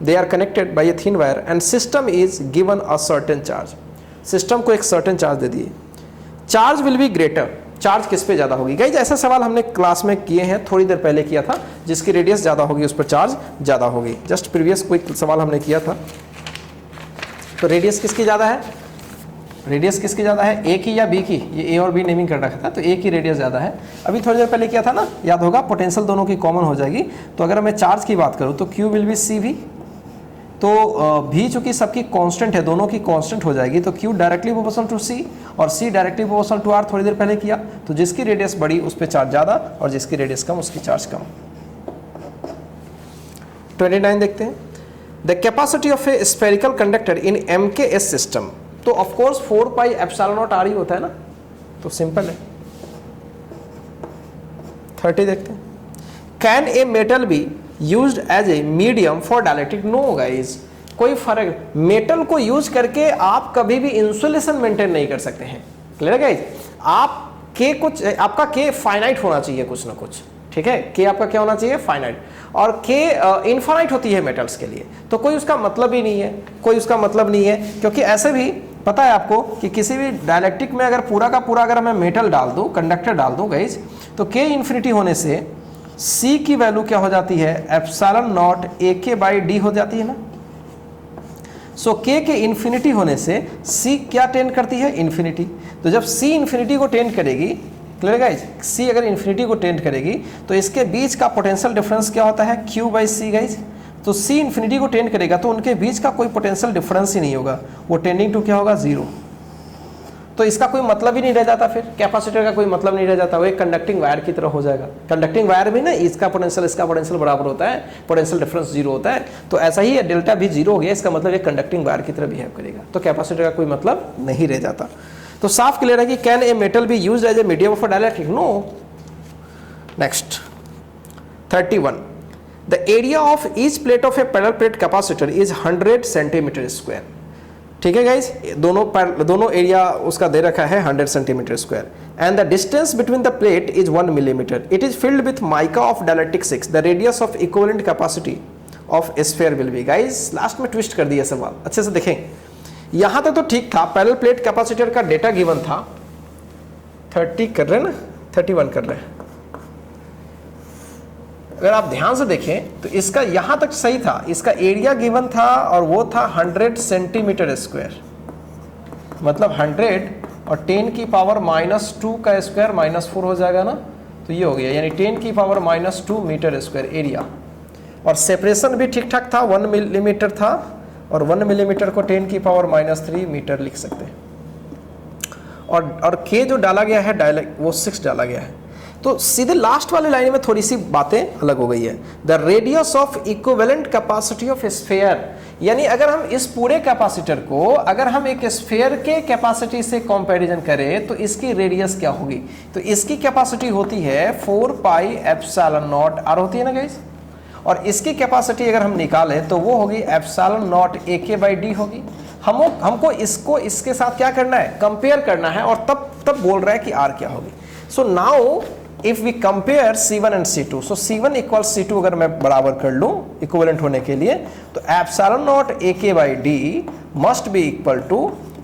They are connected by a thin wire and system is given a certain charge. System को एक सर्टेन चार्ज दे दिए। Charge will be greater, charge किस पे ज्यादा होगी? गाइस ऐसा सवाल हमने क्लास में किए हैं, थोड़ी देर पहले किया था। जिसकी रेडियस ज्यादा होगी उस पर चार्ज ज्यादा होगी, जस्ट प्रीवियस कोई सवाल हमने किया था। तो रेडियस किसकी ज्यादा है? रेडियस किसकी ज्यादा है, ए की या बी की? ये ए और बी नेमिंग कर रखा था, तो ए की रेडियस ज्यादा है। अभी थोड़ी देर पहले किया था ना, याद होगा, पोटेंशियल दोनों की कॉमन हो जाएगी। तो अगर मैं चार्ज की बात करूं तो Q will be C V, तो भी चूंकि सबकी कांस्टेंट है, दोनों की कांस्टेंट हो जाएगी, तो Q directly proportional to C और C directly proportional to R। थोड़ी देर पहले किया, तो जिसकी रेडियस बड़ी उस पर चार्ज ज्यादा और जिसकी रेडियस कम उसकी चार्ज कम। 29 देखते हैं। The capacity of a spherical conductor in MKS system, तो of course 4 pi epsilon not R ही होता है ना, तो सिंपल है। 30 देखते हैं। Can a metal be used as a medium for dielectric? No guys, कोई फर्क, मेटल को यूज करके आप कभी भी इंसुलेशन मेंटेन नहीं कर सकते हैं। क्लियर है गाइज? आप के कुछ, आपका के फाइनाइट होना चाहिए कुछ ना कुछ, ठीक है? के आपका क्या होना चाहिए? फाइनाइट। और के इनफाइनाइट होती है मेटल्स के लिए, तो कोई उसका मतलब ही नहीं है, कोई उसका मतलब नहीं है। क्योंकि ऐसे भी पता है आपको कि किसी भी डायलेक्ट्रिक में अगर पूरा का पूरा अगर मैं मेटल डाल दूं, कंडक्टर डाल दूं गाइज, तो के इन्फिनिटी होने से C की वैल्यू क्या हो जाती है? Epsilon naught AK by D हो जाती है ना। सो K के इन्फिनिटी होने से C क्या टेंड करती है? इन्फिनिटी। तो जब C इन्फिनिटी को टेंड करेगी, क्लियर गाइज, C अगर इन्फिनिटी को टेंड करेगी तो इसके बीच का पोटेंशियल डिफरेंस क्या होता है? Q by C guys. तो C इन्फिनिटी को टेंड करेगा तो उनके बीच का कोई पोटेंशियल डिफरेंस ही नहीं होगा, वो टेंडिंग टू क्या होगा? 0। तो इसका कोई मतलब ही नहीं रह जाता, फिर कैपेसिटर का कोई मतलब नहीं रह जाता, वो एक कंडक्टिंग वायर की तरह हो जाएगा। कंडक्टिंग वायर भी ना, इसका पोटेंशियल इसका पोटेंशियल बराबर होता है, पोटेंशियल डिफरेंस 0 होता है। तो ऐसा ही है, डेल्टा भी 0 हो गया, इसका मतलब एक कंडक्टिंग वायर की तरह बिहेव करेगा, तो कैपेसिटर का कोई मतलब नहीं रह जाता। तो साफ क्लियर है कि can a metal be used as a medium of dielectric? No. Next 31। The area of each plate of a parallel plate capacitor is 100 centimetre square. ठीक है गाइज, दोनों एरिया उसका दे रखा है 100 centimetre square. And the distance between the plate is 1 millimetre. It is filled with mica of dielectric 6। The radius of equivalent capacity of sphere will B. Guys last में twist कर दिया सवाल, अच्छे से देखें। यहां तक तो ठीक था, पैरेलल प्लेट कैपेसिटर का डेटा गिवन था। 30 कर रहे हैं ना, 31 कर रहे हैं। अगर आप ध्यान से देखें तो इसका यहां तक सही था, इसका एरिया गिवन था और वो था 100 सेंटीमीटर स्क्वायर, मतलब 100 और 10 की पावर -2 का स्क्वायर -4 हो जाएगा ना, तो ये हो गया, यानी 10 की पावर -2 मीटर स्क्वायर एरिया। और सेपरेशन भी ठीक ठाक था, 1 मिलीमीटर था, और 1 मिलीमीटर को 10 की पावर -3 मीटर लिख सकते हैं। और के जो डाला गया है डायलेक्ट, वो 6 डाला गया है। तो सीधे लास्ट वाले लाइन में थोड़ी सी बातें अलग हो गई है। The radius of equivalent capacity of sphere, यानी अगर हम इस पूरे कैपेसिटर को अगर हम एक स्फीयर के कैपेसिटी से कंपैरिजन करें तो इसकी रेडियस क्या होगी? तो इसकी कैपेसिटी होती है 4 पाई एप्सिलॉन नॉट R होती है ना गाइस, और इसकी कैपेसिटी अगर हम निकालें तो वो होगी epsilon naught AK by D होगी। हमको इसको इसके साथ क्या करना है? कंपेयर करना है, और तब बोल रहा है कि R क्या होगी। So now if we compare C1 and C2, so C1 equals C2 अगर मैं बराबर कर लूं इक्विवेलेंट होने के लिए, तो epsilon naught AK by D must be equal to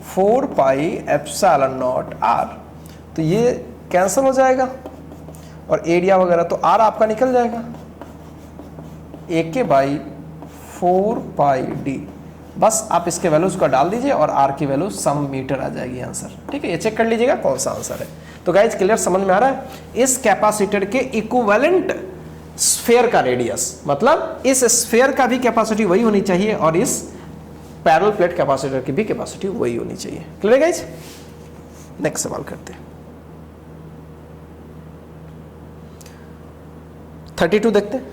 4 pi epsilon naught R. तो ये कैंसिल हो जाएगा और एरिया वगैरह तो आर आपका निकल जाएगा, 1/4 पाई डी। बस आप इसके वैल्यूज को डाल दीजिए और आर की वैल्यू सम मीटर आ जाएगी आंसर। ठीक है, ये चेक कर लीजिएगा कौन सा आंसर है। तो गाइज क्लियर, समझ में आ रहा है? इस कैपेसिटर के इक्विवेलेंट स्फीयर का रेडियस, मतलब इस स्फीयर का भी कैपेसिटी वही होनी चाहिए और इस पैरेलल प्लेट कैपेसिटर की भी कैपेसिटी वही होनी चाहिए। Clear guys? नेक्स्ट सवाल करते हैं, 32 देखते हैं।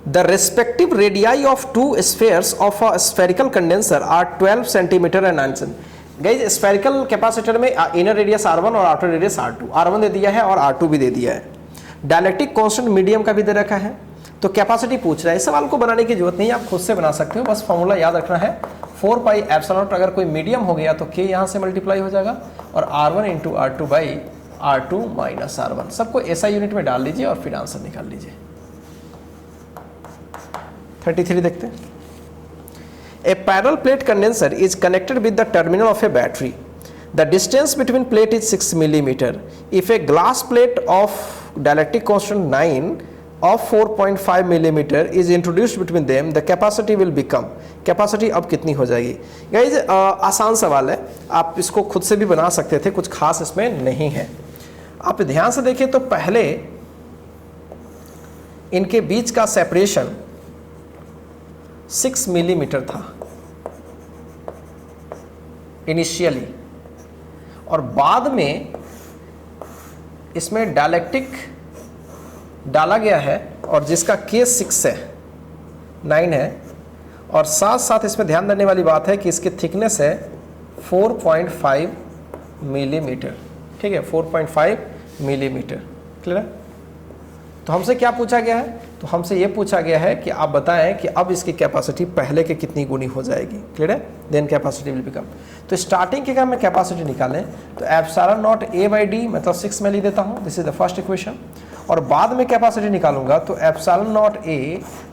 The respective radii of two spheres of a spherical condenser are 12 centimeter and 9 cm। Guys spherical capacitor में इनर रेडियस R1 और आउटर रेडियस R2, R1 दे दिया है और R2 भी दे दिया है। डायलेक्ट्रिक कांस्टेंट मीडियम का भी दे रखा है। तो कैपेसिटी पूछ रहा है, इस सवाल को बनाने की जरूरत नहीं है, आप खुद से बना सकते हो। बस फॉर्मूला याद रखना है, 4 पाई एप्सिलॉन नॉट, अगर कोई मीडियम हो गया तो k यहाँ से मल्टीप्लाई हो जाएगा और R1 into R2 by R2 minus R1। सबको ऐसा यूनिट में डाल लीजिए और फिर आंसर निकाल लीजिए। 33 देखते हैं। A parallel plate condenser is connected with the terminal of a battery. The distance between plate is 6 millimeter. If a glass plate of dielectric constant 9 of 4.5 millimeter is introduced between them, the capacity will become। Capacity अब कितनी हो जाएगी? Guys आसान सवाल है, आप इसको खुद से भी बना सकते थे, कुछ खास इसमें नहीं है। आप ध्यान से देखें तो पहले इनके बीच का सेपरेशन 6 मिलीमीटर था इनिशियली, और बाद में इसमें डायलेक्ट्रिक डाला गया है और जिसका केस 6 है, 9 है, और साथ साथ इसमें ध्यान देने वाली बात है कि इसकी थिकनेस है 4.5 मिलीमीटर। ठीक है, 4.5 मिलीमीटर। क्लियर है? तो हमसे क्या पूछा गया है? तो हमसे ये पूछा गया है कि आप बताएं कि अब इसकी कैपेसिटी पहले के कितनी गुनी हो जाएगी। क्लियर है? Then capacity will become. तो स्टार्टिंग के अगर मैं कैपेसिटी निकालें तो epsilon naught a by D, मतलब 6 में ले देता हूँ, this is the first equation. और बाद में कैपेसिटी निकालूंगा तो epsilon naught a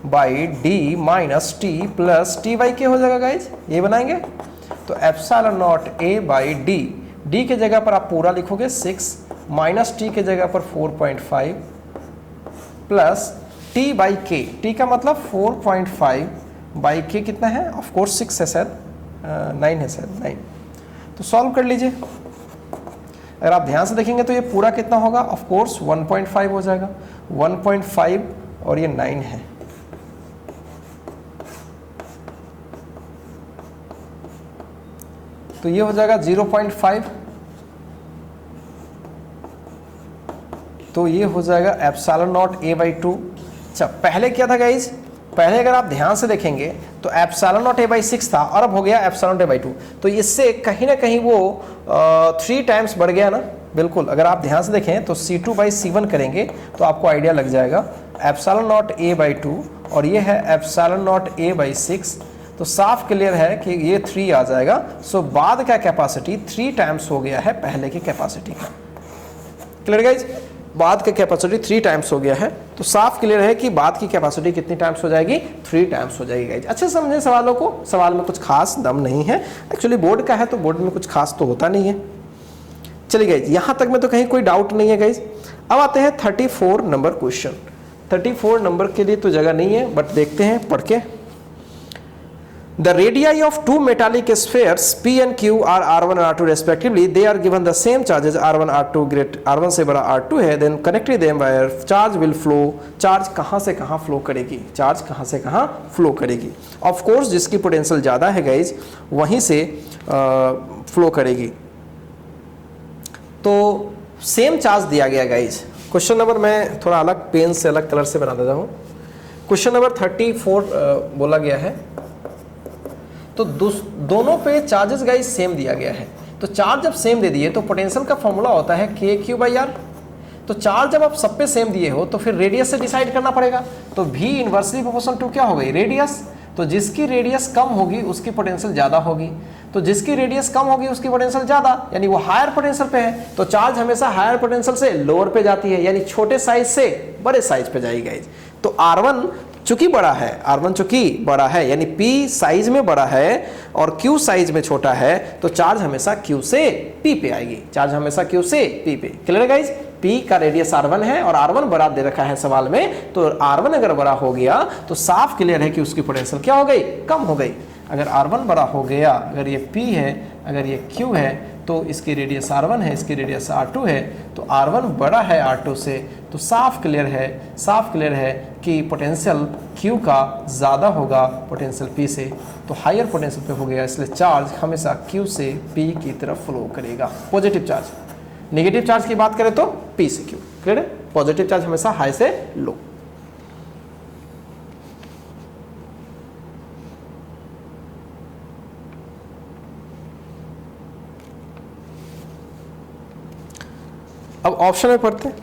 by D minus T plus T by K हो जाएगा। गाइज ये बनाएंगे तो epsilon naught a by D, D के जगह पर आप पूरा लिखोगे 6 माइनस टी के जगह पर 4.5 प्लस टी बाई के, टी का मतलब 4.5 बाई के कितना है? ऑफ कोर्स 6 है शायद, 9 है शायद, 9। तो सॉल्व कर लीजिए। अगर आप ध्यान से देखेंगे तो ये पूरा कितना होगा? ऑफ कोर्स 1.5 हो जाएगा, 1.5 और ये 9 है। तो ये हो जाएगा 0.5, तो ये हो जाएगा एप्सिलॉन नॉट a बाई 2। अच्छा, पहले क्या था गाइज? पहले अगर आप ध्यान से देखेंगे तो एप्सिलॉन नॉट a बाई 6 था और अब हो गया एप्सिलॉन नॉट a बाई 2। तो इससे कहीं ना कहीं वो 3 टाइम्स बढ़ गया ना। बिल्कुल, अगर आप ध्यान से देखें तो C2 बाई C1 करेंगे तो आपको आइडिया लग जाएगा। एप्सिलॉन नॉट a बाई 2 और ये है एप्सिलॉन नॉट a बाई 6, तो साफ क्लियर है कि ये 3 आ जाएगा। सो बाद का कैपेसिटी 3 टाइम्स हो गया है पहले की कैपेसिटी का। Clear guys? बाद का कैपेसिटी 3 टाइम्स हो गया है, तो साफ क्लियर है कि बाद की कैपेसिटी कितनी टाइम्स हो जाएगी? 3 टाइम्स हो जाएगी। गाइज अच्छे समझे सवालों को, सवाल में कुछ खास दम नहीं है। एक्चुअली बोर्ड का है तो बोर्ड में कुछ खास तो होता नहीं है। चलिए गाइज, यहाँ तक में तो कहीं कोई डाउट नहीं है गाइज। अब आते हैं 34 नंबर क्वेश्चन। 34 नंबर के लिए तो जगह नहीं है, बट देखते हैं पढ़ के। The radii of two metallic spheres P and Q are R1 and R2 respectively. They are given the same charges R1 R2 great R1 से बड़ा R2 है। Then connecting them wire charge will flow। Charge कहाँ से कहाँ flow करेगी? Charge कहाँ से कहाँ फ्लो करेगी? ऑफ कोर्स जिसकी पोटेंशियल ज़्यादा है गाइज वहीं से फ्लो करेगी। तो सेम चार्ज दिया गया गाइज। क्वेश्चन नंबर मैं थोड़ा अलग पेन से अलग कलर से बना देता हूँ। क्वेश्चन नंबर 34 बोला गया है, तो दोनों पे चार्जेस गाइस सेम दिया गया है। तो चार्ज जब सेम दे दिए तो पोटेंशियल का फॉर्मूला होता है KQ बाई R। तो चार्ज जब आप सब पे सेम दिए हो तो फिर रेडियस से डिसाइड करना पड़ेगा। तो V इनवर्सली प्रोपोर्शनल टू क्या हो गई? रेडियस। तो जिसकी रेडियस कम होगी उसकी पोटेंशियल ज़्यादा होगी, तो जिसकी रेडियस कम होगी उसकी पोटेंशियल ज़्यादा, यानी वो हायर पोटेंशियल पे है। तो चार्ज हमेशा हायर पोटेंशियल से लोअर पे जाती है, यानी छोटे साइज से बड़े साइज पे जाएगी गाइज। तो R1 चूंकि बड़ा है, R1 चूंकि बड़ा है यानी P साइज में बड़ा है और Q साइज में छोटा है, तो चार्ज हमेशा Q से P पे आएगी, चार्ज हमेशा Q से P पे। क्लियर है गाइज? P का रेडियस R1 है और R1 बड़ा दे रखा है सवाल में, तो R1 अगर बड़ा हो गया तो साफ क्लियर है कि उसकी पोटेंशियल क्या हो गई, कम हो गई। अगर R1 बड़ा हो गया, अगर ये P है, अगर ये Q है, तो इसकी रेडियस R1 है, इसकी रेडियस R2 है, तो R1 बड़ा है R2 से, तो साफ क्लियर है कि पोटेंशियल Q का ज़्यादा होगा पोटेंशियल P से, तो हायर पोटेंशियल पे हो गया, इसलिए चार्ज हमेशा Q से P की तरफ फ्लो करेगा, पॉजिटिव चार्ज। नेगेटिव चार्ज की बात करें तो P से Q। क्लियर है? पॉजिटिव चार्ज हमेशा हाई से लो। अब ऑप्शन में पढ़ते हैं,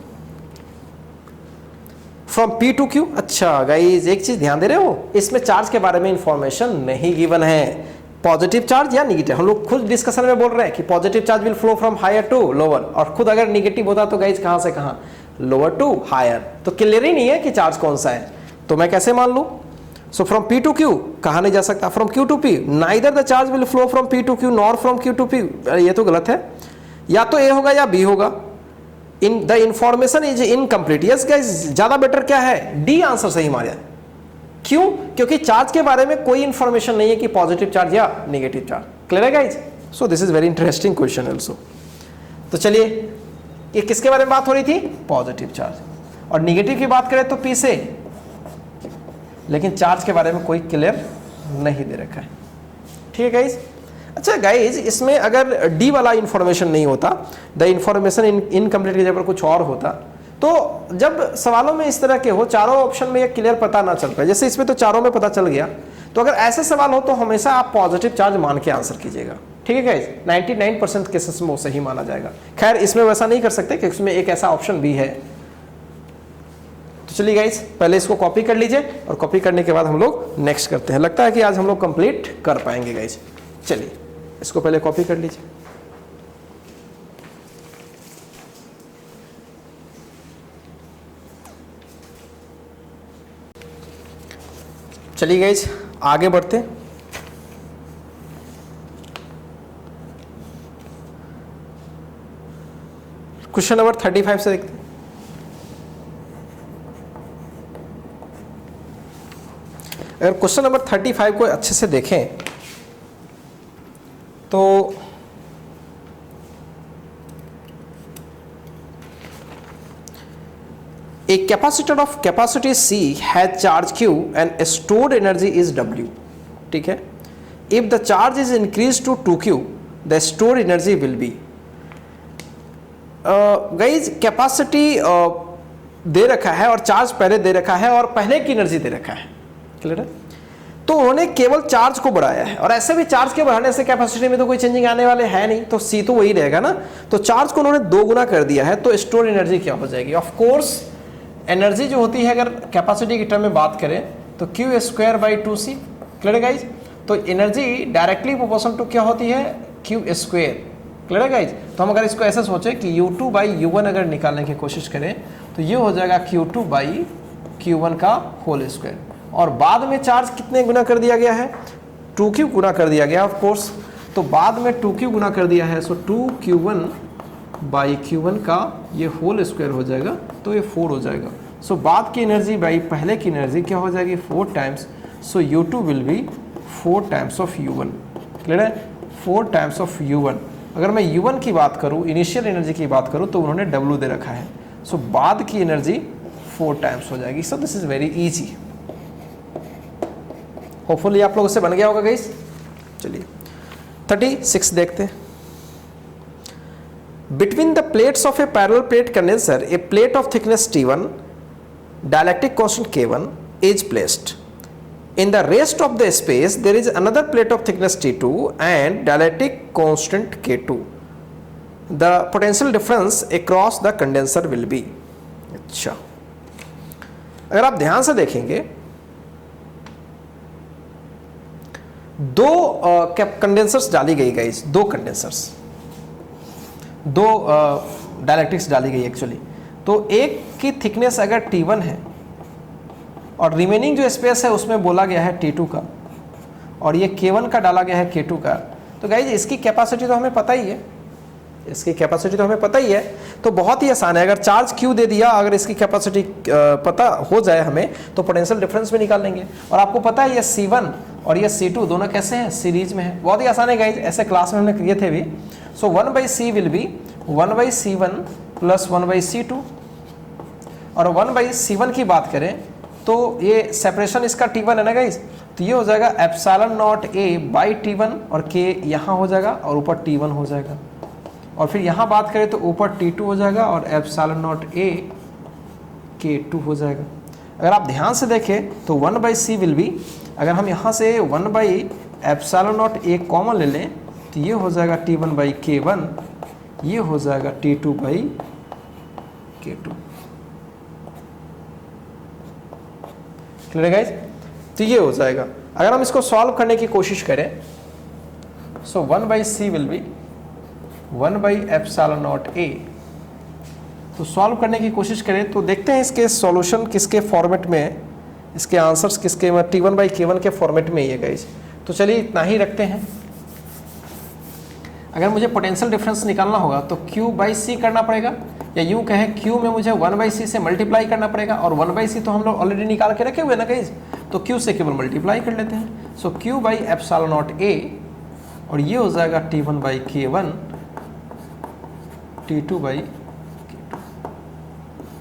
फ्रॉम P टू Q। अच्छा गाइज एक चीज ध्यान दे रहे हो, इसमें चार्ज के बारे में इंफॉर्मेशन नहीं गिवन है, पॉजिटिव चार्ज या निगेटिव। हम लोग खुद डिस्कशन में बोल रहे हैं कि positive charge will flow from higher to lower, और खुद अगर निगेटिव होता तो गाइज कहां से कहां, लोअर टू हायर, तो क्लियर ही नहीं है कि चार्ज कौन सा है, तो मैं कैसे मान लूं? So from P to Q कहा नहीं जा सकता, from Q to P neither the charge will flow from P to Q nor from Q to P। ये तो गलत है, या तो A होगा या B होगा। In the information is incomplete. Yes guys, ज्यादा बेटर क्या है, डी आंसर सही मारा। क्यों? क्योंकि चार्ज के बारे में कोई इंफॉर्मेशन नहीं है कि पॉजिटिव चार्ज या नेगेटिव चार्ज। क्लियर है guys? So this is very interesting question also. तो चलिए, ये किसके बारे में बात हो रही थी, पॉजिटिव चार्ज, और नेगेटिव की बात करें तो P से, लेकिन चार्ज के बारे में कोई क्लियर नहीं दे रखा है। ठीक है गाइस? अच्छा गाइज, इसमें अगर डी वाला इंफॉर्मेशन नहीं होता, द इंफॉर्मेशन इनकम्प्लीट की जगह पर कुछ और होता, तो जब सवालों में इस तरह के हो, चारों ऑप्शन में ये क्लियर पता ना चल पाए, जैसे इसमें तो चारों में पता चल गया, तो अगर ऐसे सवाल हो तो हमेशा आप पॉजिटिव चार्ज मान के आंसर कीजिएगा। ठीक है गाइज? 99% केसेस में वो सही माना जाएगा। खैर इसमें वैसा नहीं कर सकते क्योंकि इसमें एक ऐसा ऑप्शन भी है। तो चलिए गाइज, पहले इसको कॉपी कर लीजिए, और कॉपी करने के बाद हम लोग नेक्स्ट करते हैं। लगता है कि आज हम लोग कंप्लीट कर पाएंगे गाइज। चलिए इसको पहले कॉपी कर लीजिए। चलिए गाइज, आगे बढ़ते हैं। क्वेश्चन नंबर 35 से देखते हैं। अगर क्वेश्चन नंबर 35 को अच्छे से देखें तो a capacitor of capacity C has charge Q and stored energy is W. ठीक है? If the charge is increased to 2Q, the stored energy will be guys capacity दे रखा है और चार्ज पहले दे रखा है और पहले की एनर्जी दे रखा है। क्लियर है? तो उन्होंने केवल चार्ज को बढ़ाया है, और ऐसे भी चार्ज के बढ़ाने से कैपेसिटी में तो कोई चेंजिंग आने वाले है नहीं, तो सी तो वही रहेगा ना। तो चार्ज को उन्होंने 2 गुना कर दिया है, तो स्टोर एनर्जी क्या हो जाएगी? ऑफ कोर्स एनर्जी जो होती है, अगर कैपेसिटी की टर्म में बात करें तो Q²/2C। क्लियर है गाइज? तो एनर्जी डायरेक्टली प्रोपोर्शनल टू क्या होती है, Q²। क्लियर है गाइज? तो हम अगर इसको ऐसा सोचें कि U2/U1 अगर निकालने की कोशिश करें तो ये हो जाएगा Q2/Q1 का होल स्क्वायर, और बाद में चार्ज कितने गुना कर दिया गया है, 2Q गुना कर दिया गया ऑफ कोर्स। तो बाद में 2Q गुना कर दिया है, सो 2Q1/Q1 का ये होल स्क्वायर हो जाएगा, तो ये 4 हो जाएगा। सो बाद की एनर्जी बाई पहले की एनर्जी क्या हो जाएगी, 4 times. So U2 will be 4 times of U1। Clear है? 4 टाइम्स ऑफ U1। अगर मैं U1 की बात करूं, इनिशियल एनर्जी की बात करूं, तो उन्होंने W दे रखा है, सो बाद की एनर्जी 4 टाइम्स हो जाएगी। So this is very easy. Hopefully आप लोगों से बन गया होगा गाइस। चलिए 36 देखते हैं। Between the plates of a parallel plate condenser A plate of thickness T1, dielectric constant K1 is placed. In the rest of the space there is another plate of thickness T2 and dielectric constant K2. The potential difference across the condenser will be. अच्छा, अगर आप ध्यान से देखेंगे, 2 condensers डाली गई guys, 2 condensers, 2 dielectrics डाली गई एक्चुअली। तो एक की थिकनेस अगर T1 है और रिमेनिंग जो स्पेस है उसमें बोला गया है T2 का, और ये K1 का डाला गया है K2 का। तो गाइज इसकी कैपेसिटी तो हमें पता ही है, इसकी कैपेसिटी तो हमें पता ही है, तो बहुत ही आसान है। अगर चार्ज Q दे दिया, अगर इसकी कैपेसिटी पता हो जाए हमें, तो पोटेंशियल डिफरेंस भी निकाल लेंगे। और आपको पता है ये C1 और ये C2 दोनों कैसे हैं, सीरीज में है। बहुत ही आसान है गाइज, ऐसे क्लास में हमने किए थे भी। सो 1/C will B 1/C1 plus 1/C2, और 1/C1 की बात करें तो ये सेपरेशन इसका T1 है ना गाइज, तो ये हो जाएगा epsilon naught A by T1, और K यहाँ हो जाएगा और ऊपर T1 हो जाएगा। और फिर यहाँ बात करें तो ऊपर T2 हो जाएगा और एप्सिलॉन नॉट A K2 हो जाएगा। अगर आप ध्यान से देखें तो 1/C विल बी, अगर हम यहाँ से 1/एप्सिलॉन नॉट A कॉमन ले लें तो ये हो जाएगा T1/K1, ये हो जाएगा T2/K2। क्लियर है गाइस? तो ये हो जाएगा। अगर हम इसको सॉल्व करने की कोशिश करें, सो 1/C विल बी 1/एप्सिलॉन नॉट A। तो सॉल्व करने की कोशिश करें तो देखते हैं इसके सॉल्यूशन किसके फॉर्मेट में है, इसके आंसर्स किसके में, T1/K1 के फॉर्मेट में ही है गाइस। तो चलिए इतना ही रखते हैं। अगर मुझे पोटेंशियल डिफरेंस निकालना होगा तो Q/C करना पड़ेगा, या यूँ कहें Q में मुझे 1/C से मल्टीप्लाई करना पड़ेगा, और 1/C तो हम लोग ऑलरेडी निकाल के रखे हुए ना गाइस, तो Q से केवल मल्टीप्लाई कर लेते हैं। सो Q/एप्सिलॉन नॉट A, और ये हो जाएगा T1/K1 T2/K2।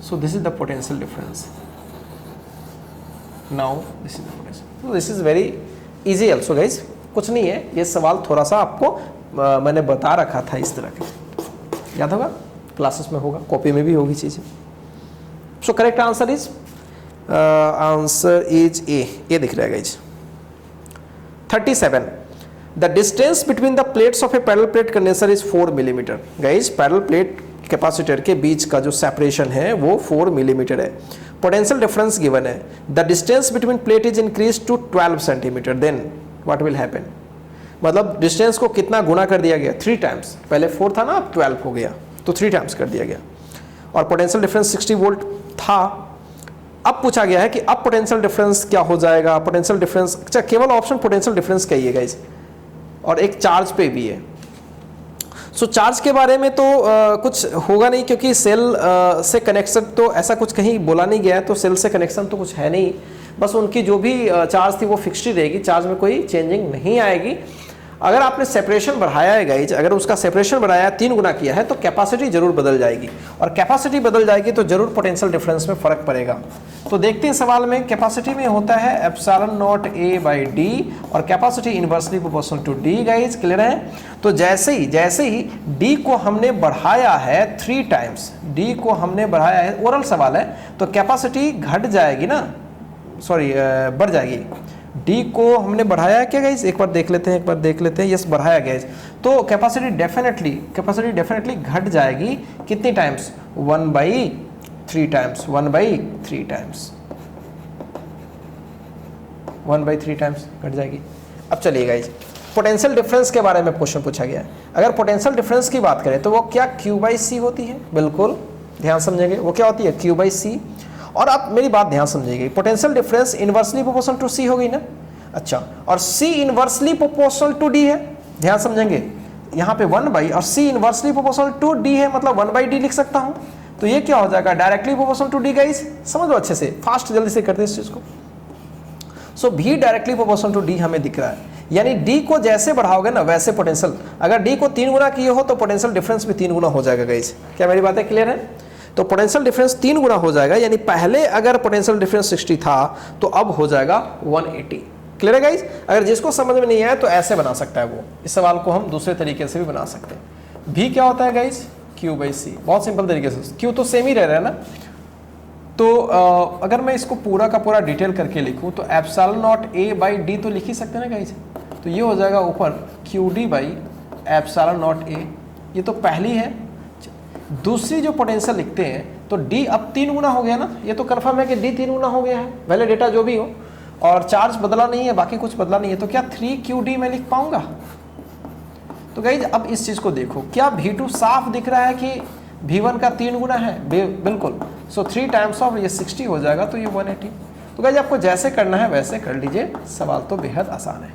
So this is the potential difference. Now this is the potential. So this is very easy also guys. कुछ नहीं है, ये सवाल थोड़ा सा आपको मैंने बता रखा था इस तरह के, याद होगा, क्लासेस में होगा, कॉपी में भी होगी चीज़ें। So correct answer is a दिख रहा है guys. 37. The distance between the plates of a parallel plate condenser is 4 millimetre. Guys parallel plate capacitor के बीच का जो सेपरेशन है वो 4 मिलीमीटर है। पोटेंशियल डिफरेंस गिवन है, the distance between plate is increase to 12 centimetre, then what will happen. मतलब distance को कितना गुना कर दिया गया, 3 टाइम्स, पहले 4 था ना, अब 12 हो गया, तो 3 टाइम्स कर दिया गया। और पोटेंशियल डिफरेंस 60 वोल्ट था। अब पूछा गया है कि अब पोटेंशियल डिफरेंस क्या हो जाएगा। पोटेंशियल डिफरेंस, अच्छा केवल ऑप्शन पोटेंशियल डिफरेंस का ही है गाइस, और एक चार्ज पे भी है। सो चार्ज के बारे में तो कुछ होगा नहीं, क्योंकि सेल से कनेक्शन तो ऐसा कुछ कहीं बोला नहीं गया है, तो सेल से कनेक्शन तो कुछ है नहीं, बस उनकी जो भी चार्ज थी वो फिक्स्ड ही रहेगी, चार्ज में कोई चेंजिंग नहीं आएगी। अगर आपने सेपरेशन बढ़ाया है गाइज, अगर उसका सेपरेशन बढ़ाया है, 3 गुना किया है, तो कैपेसिटी जरूर बदल जाएगी, और कैपेसिटी बदल जाएगी तो जरूर पोटेंशियल डिफरेंस में फर्क पड़ेगा। तो देखते हैं सवाल में, कैपेसिटी में होता है एप्सिलॉन नॉट A/D, और capacity inversely proportional to D guys. Clear है? तो जैसे ही D को हमने बढ़ाया है 3 टाइम्स, D को हमने बढ़ाया है, ओरल सवाल है, तो कैपेसिटी घट जाएगी ना, सॉरी बढ़ जाएगी। D को हमने बढ़ाया है क्या गाइज, एक बार देख लेते हैं, यस बढ़ाया गया है, तो कैपेसिटी डेफिनेटली घट जाएगी। कितनी टाइम्स, 1/3 टाइम्स, 1/3 टाइम्स, 1/3 टाइम्स घट जाएगी। अब चलिए गाइज, पोटेंशियल डिफरेंस के बारे में क्वेश्चन पूछा गया है। अगर पोटेंशियल डिफरेंस की बात करें तो वो क्या Q/C होती है, बिल्कुल ध्यान समझेंगे, वो क्या होती है Q/C। और आप मेरी बात ध्यान समझिएगा, potential difference inversely proportional to C हो गई ना, अच्छा, और C inversely proportional to D है, ध्यान समझेंगे, यहाँ पे 1/, और C inversely proportional to D है, मतलब 1/D लिख सकता हूँ, तो ये क्या हो जाएगा, directly proportional to D guys. समझ लो अच्छे से, फास्ट जल्दी से करते हैं इस चीज को। So V directly proportional to D हमें दिख रहा है, यानी D को जैसे बढ़ाओगे ना वैसे पोटेंशियल, अगर D को 3 गुना किए हो तो पोटेंशियल डिफरेंस भी 3 गुना हो जाएगा गाइस। क्या मेरी बातें क्लियर है? तो पोटेंशियल डिफरेंस 3 गुना हो जाएगा, यानी पहले अगर पोटेंशियल डिफरेंस 60 था तो अब हो जाएगा 180। क्लियर है गाइस? अगर जिसको समझ में नहीं आया तो ऐसे बना सकता है वो, इस सवाल को हम दूसरे तरीके से भी बना सकते हैं। भी क्या होता है गाइस, Q/C, बहुत सिंपल तरीके से, Q तो सेम ही रह रहा है ना, तो अगर मैं इसको पूरा का पूरा डिटेल करके लिखूं तो एप्सिलॉन नॉट A/D तो लिख ही सकते हैं ना गाइस, तो ये हो जाएगा ऊपर QD/एप्सिलॉन नॉट A, ये तो पहली है। दूसरी जो पोटेंशियल लिखते हैं तो D अब 3 गुना हो गया ना, ये तो कंफर्म है कि D 3 गुना हो गया है, पहले डेटा जो भी हो, और चार्ज बदला नहीं है, बाकी कुछ बदला नहीं है, तो क्या 3QD में लिख पाऊंगा। तो गाइज अब इस चीज को देखो, क्या V2 साफ दिख रहा है कि V1 का 3 गुना है, बिल्कुल। सो 3 टाइम्स ऑफ ये 60 हो जाएगा, तो ये 180, तो गाइस आपको जैसे करना है वैसे कर लीजिए, सवाल तो बेहद आसान है।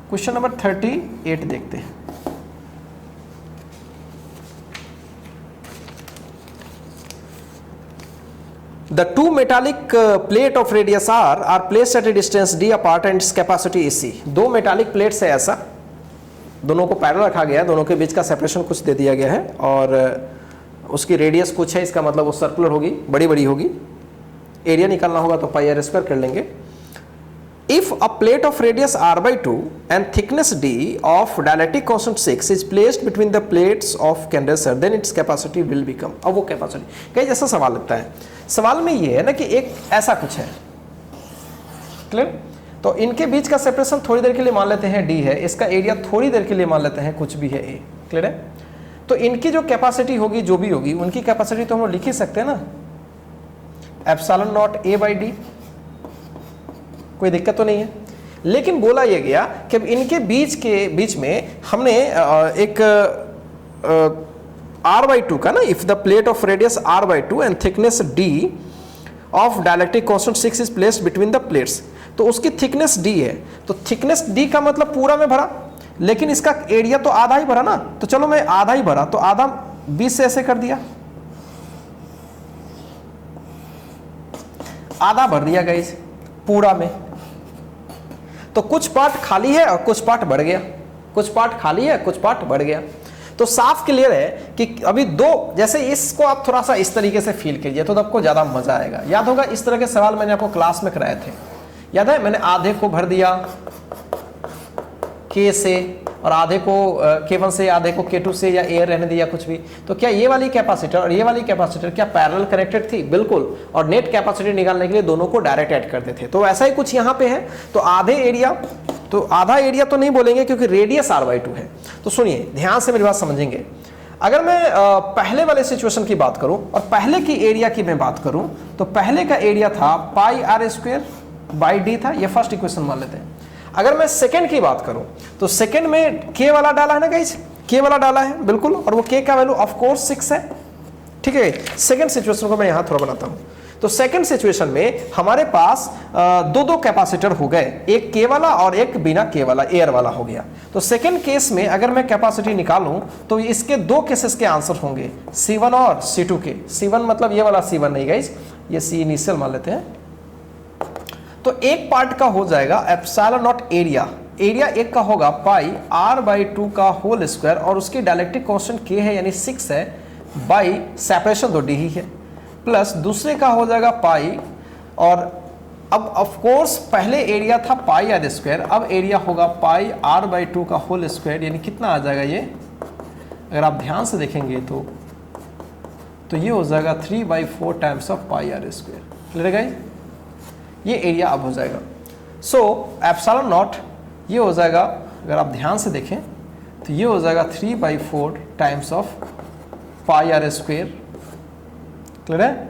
क्वेश्चन नंबर 38 देखते हैं। The two metallic plate of radius r are placed at a distance d apart and its capacity is c। दो मेटालिक प्लेट्स है ऐसा, दोनों को पैरेलल रखा गया है, दोनों के बीच का सेपरेशन कुछ दे दिया गया है और उसकी रेडियस कुछ है, इसका मतलब वो सर्कुलर होगी, बड़ी बड़ी होगी। एरिया निकालना होगा तो पाई आर स्क्वायर कर लेंगे। If a plate of radius r by 2 and thickness d of dielectric constant 6 is placed between the plates of condenser, then its capacity will become। अब वो कैपेसिटी कई जैसा सवाल लगता है। सवाल में ये है ना कि एक ऐसा कुछ है, क्लियर? तो इनके बीच का सेपरेशन थोड़ी देर के लिए मान लेते हैं d है, इसका एरिया थोड़ी देर के लिए मान लेते हैं कुछ भी है a, क्लियर है? तो इनकी जो कैपेसिटी होगी, जो भी होगी, उनकी कैपेसिटी तो हम लोग लिख ही सकते हैं ना, epsilon naught a by d, कोई दिक्कत तो नहीं है। लेकिन बोला यह गया कि अब इनके बीच में हमने एक r/2 का ना, if the plate of radius r/2 and thickness d of dielectric constant 6 is placed between the plates, तो उसकी थिकनेस d है, तो थिकनेस d का मतलब पूरा में भरा, लेकिन इसका एरिया तो आधा ही भरा ना, तो चलो मैं आधा ही भरा, तो आधा 20 से ऐसे कर दिया, आधा भर दिया गाइस पूरा में। तो कुछ पार्ट खाली है और कुछ पार्ट बढ़ गया, कुछ पार्ट खाली है, कुछ पार्ट बढ़ गया। तो साफ क्लियर है कि अभी दो, जैसे इसको आप थोड़ा सा इस तरीके से फील कीजिए तो आपको ज्यादा मजा आएगा। याद होगा इस तरह के सवाल मैंने आपको क्लास में कराए थे, याद है? मैंने आधे को भर दिया K से और आधे को K1 से, आधे को K2 से, या एयर रहने दिया कुछ भी। तो क्या ये वाली कैपेसिटर और ये वाली कैपेसिटर क्या पैरेलल कनेक्टेड थी? बिल्कुल। और नेट कैपेसिटी निकालने के लिए दोनों को डायरेक्ट ऐड करते थे। तो ऐसा ही कुछ यहाँ पे है। तो आधे एरिया, तो आधा एरिया तो नहीं बोलेंगे क्योंकि रेडियस r/2 है। तो सुनिए, ध्यान से मेरी बात समझेंगे। अगर मैं पहले वाले सिचुएशन की बात करूं और पहले की एरिया की मैं बात करूं, तो पहले का एरिया था पाई आर स्क्वायर बाई डी था, ये फर्स्ट इक्वेशन मान लेते हैं। अगर मैं सेकंड की बात करूं तो सेकंड में के वाला डाला है ना गाइस, के वाला डाला है बिल्कुल, और वो के का वैल्यू ऑफ कोर्स 6 है, ठीक है। सेकंड सिचुएशन को मैं यहां थोड़ा बनाता हूं। तो सेकंड सिचुएशन में हमारे पास दो कैपेसिटर हो गए, एक के वाला और एक बिना के वाला, एयर वाला हो गया। तो सेकंड केस में अगर मैं कैपेसिटी निकालूं तो इसके दो केसेस के आंसर होंगे, C1 और C2 के। C1 मतलब ये वाला C1 नहीं गाइस, ये C इनिशियल मान लेते हैं। तो एक पार्ट का हो जाएगा एप्सिलॉन नॉट एरिया, एरिया एक का होगा पाई r/2 का होल स्क्वायर, और उसकी डायलेक्ट्रिक कांस्टेंट k है यानी 6 है, बाई सेपरेशन तो d ही है, प्लस दूसरे का हो जाएगा पाई, और अब ऑफ कोर्स पहले एरिया था पाई आर स्क्वायर, अब एरिया होगा पाई r/2 का होल स्क्वायर, यानी कितना आ जाएगा ये, अगर आप ध्यान से देखेंगे तो ये हो जाएगा 3/4 times of pi R square. Clear है गाइस? ये एरिया अब हो जाएगा। सो एप्सिलॉन नॉट ये हो जाएगा, अगर आप ध्यान से देखें तो ये हो जाएगा 3/4 times of pi R square. Clear है?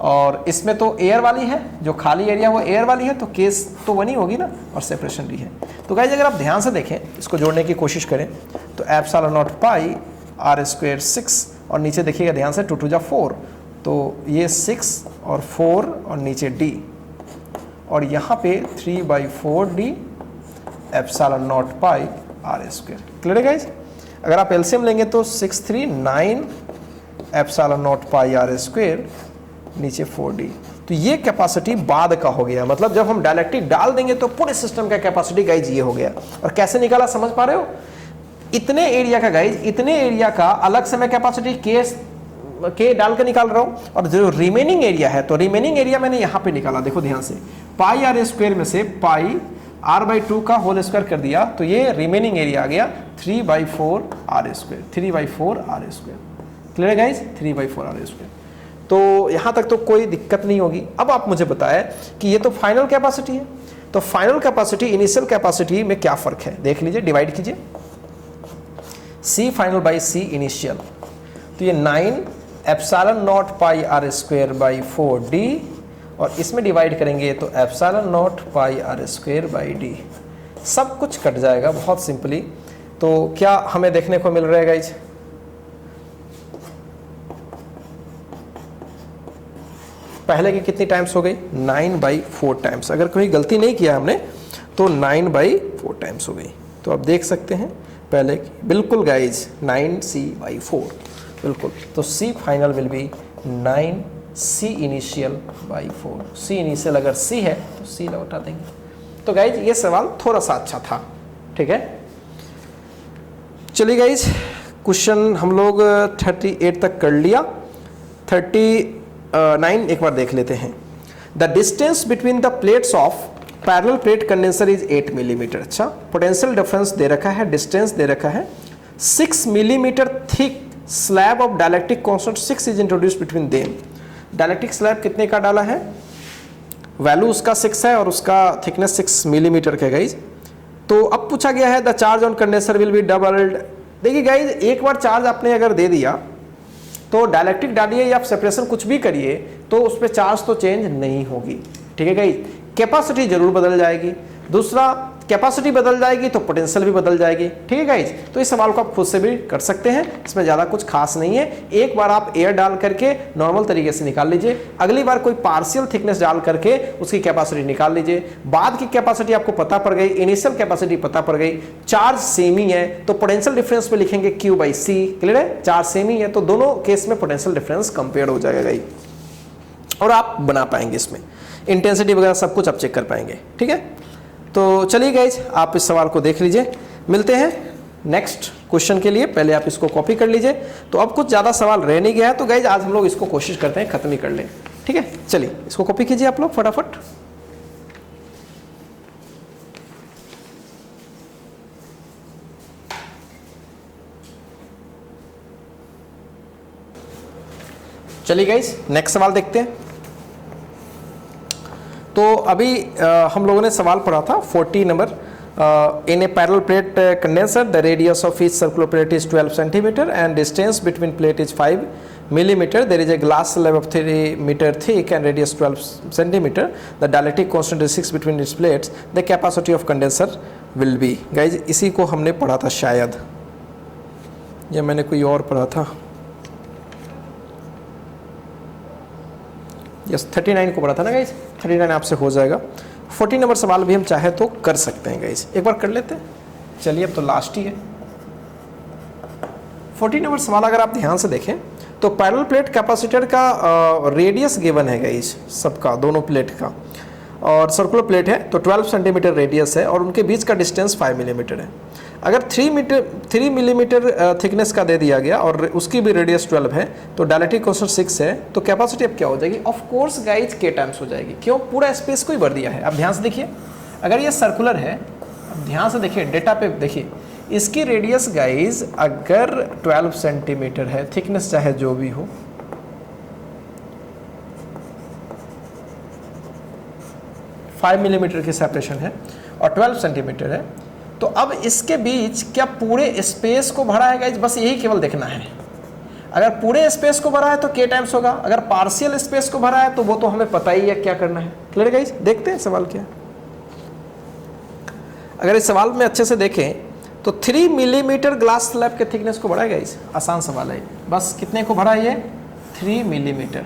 और इसमें तो एयर वाली है, जो खाली एरिया वो एयर वाली है, तो केस तो बनी होगी ना, और सेपरेशन भी है। तो गाइस अगर आप ध्यान से देखें, इसको जोड़ने की कोशिश करें, तो epsilon naught pi R square 6, और नीचे देखिएगा ध्यान से 2 2 जा 4, तो ये 6 और 4 और नीचे d, और यहाँ पे 3/4d epsilon naught pi R square. Clear है गाइस? अगर आप एलसीएम लेंगे तो 639 epsilon naught pi R square नीचे 4d। तो ये कैपेसिटी बाद का हो गया, मतलब जब हम डायलेक्ट्रिक डाल देंगे तो पूरे सिस्टम का कैपेसिटी गाइज ये हो गया। और कैसे निकाला समझ पा रहे हो? इतने एरिया का गाइज, इतने एरिया का अलग से मैं कैपेसिटी के डाल के निकाल रहा हूं, और जो रिमेनिंग एरिया है, तो रिमेनिंग एरिया मैंने यहां पे निकाला, देखो ध्यान से, पाई आर स्क्वायर में से पाई r/2 का होल स्क्वायर कर दिया, तो ये रिमेनिंग एरिया आ गया 3/4 R square, 3/4 R square. Clear है गाइज? 3/4 R square. तो यहां तक तो कोई दिक्कत नहीं होगी। अब आप मुझे बताएं कि ये तो फाइनल कैपेसिटी है, तो फाइनल कैपेसिटी इनिशियल कैपेसिटी में क्या फर्क है, देख लीजिए, डिवाइड कीजिए, C final by C initial, तो ये 9 epsilon naught pi R square by 4d, और इसमें डिवाइड करेंगे तो epsilon naught pi R square by d, सब कुछ कट जाएगा बहुत सिंपली। तो क्या हमें देखने को मिल रहा है गाइज? पहले की कितनी टाइम्स हो गई 9/4 टाइम्स। अगर कोई गलती नहीं किया हमने तो 9/4 टाइम्स हो गई। तो आप देख सकते हैं पहले की, बिल्कुल गाइज 9c/4 बिल्कुल। तो C final will be 9C initial by 4। C initial अगर C है तो C लौटा देंगे। तो गाइज ये सवाल थोड़ा सा अच्छा था, ठीक है। चलिए गाइज क्वेश्चन हम लोग 38 तक कर लिया। 39 एक बार देख लेते हैं। The distance between the plates of parallel plate condenser is 8 millimetre. अच्छा, पोटेंशियल डिफरेंस दे रखा है, डिस्टेंस दे रखा है। 6 millimetre thick slab of dielectric constant 6 is introduce between them. Dielectric slab कितने का डाला है, वैल्यू उसका 6 है और उसका थिकनेस 6 मिलीमीटर का गाइज। तो अब पूछा गया है the charge on condenser will be doubled. देखिए गाइज एक बार चार्ज आपने अगर दे दिया तो डायलेक्ट्रिक डालिए या आप सेपरेशन कुछ भी करिए तो उस पर चार्ज तो चेंज नहीं होगी, ठीक है गाइज। कैपेसिटी जरूर बदल जाएगी, दूसरा कैपेसिटी बदल जाएगी तो पोटेंशियल भी बदल जाएगी, ठीक है गाइज। तो इस सवाल को आप खुद से भी कर सकते हैं, इसमें ज़्यादा कुछ खास नहीं है। एक बार आप एयर डाल करके नॉर्मल तरीके से निकाल लीजिए, अगली बार कोई पार्शियल थिकनेस डाल करके उसकी कैपेसिटी निकाल लीजिए। बाद की कैपेसिटी आपको पता पड़ गई, इनिशियल कैपेसिटी पता पड़ गई, चार्ज सेम ही है तो पोटेंशियल डिफरेंस पे लिखेंगे Q/C। क्लियर है, चार्ज सेम ही है तो दोनों केस में पोटेंशियल डिफरेंस कंपेयर हो जाएगा गाइज, और आप बना पाएंगे इसमें इंटेंसिटी वगैरह सब कुछ आप चेक कर पाएंगे, ठीक है। तो चलिए गाइज आप इस सवाल को देख लीजिए, मिलते हैं नेक्स्ट क्वेश्चन के लिए। पहले आप इसको कॉपी कर लीजिए। तो अब कुछ ज़्यादा सवाल रह नहीं गया है तो गाइज आज हम लोग इसको कोशिश करते हैं खत्म ही कर लें, ठीक है। चलिए इसको कॉपी कीजिए आप लोग फटाफट। चलिए गाइज नेक्स्ट सवाल देखते हैं। तो अभी हम लोगों ने सवाल पढ़ा था 40 number. In A parallel plate condenser the radius of each circular plate is 12 centimetre and distance between plate is 5 millimeter. There is a glass slab of 3 meter thick and radius 12 centimeter. The dielectric constant is 6 between its plates. The capacity of condenser will be. Guys इसी को हमने पढ़ा था शायद, या मैंने कोई और पढ़ा था। यस 39 को पढ़ा था ना गाइज, 39 आपसे हो जाएगा। 40 नंबर सवाल भी हम चाहे तो कर सकते हैं गाइज, एक बार कर लेते हैं। चलिए अब तो लास्ट ही है। 40 नंबर सवाल अगर आप ध्यान से देखें तो पैरेलल प्लेट कैपेसिटर का रेडियस गिवन है गाइज सबका, दोनों प्लेट का, और सर्कुलर प्लेट है तो 12 सेंटीमीटर रेडियस है और उनके बीच का डिस्टेंस 5 मिलीमीटर है। अगर 3 मिलीमीटर थिकनेस का दे दिया गया और उसकी भी रेडियस 12 है तो डायलेक्ट्रिक कांस्टेंट 6 है, तो कैपेसिटी अब क्या हो जाएगी? ऑफ कोर्स गाइज के टाइम्स हो जाएगी। क्यों? पूरा स्पेस को ही भर दिया है। अब ध्यान से देखिए, अगर ये सर्कुलर है, अब ध्यान से देखिए डेटा पे देखिए, इसकी रेडियस गाइज अगर 12 सेंटीमीटर है, थिकनेस चाहे जो भी हो, फाइव मिलीमीटर की सेपरेशन है और 12 सेंटीमीटर है, तो अब इसके बीच क्या पूरे स्पेस को भरा है गाइज? बस यही केवल देखना है। अगर पूरे स्पेस को भरा है तो के टाइम्स होगा, अगर पार्शियल स्पेस को भरा है तो वो तो हमें पता ही है क्या करना है। Clear guys? देखते हैं सवाल क्या है। अगर इस सवाल में अच्छे से देखें तो 3 मिलीमीटर ग्लास स्लैब के थिकनेस को भरा है गाइज, आसान सवाल है। बस कितने को भरा है ये? 3 मिलीमीटर।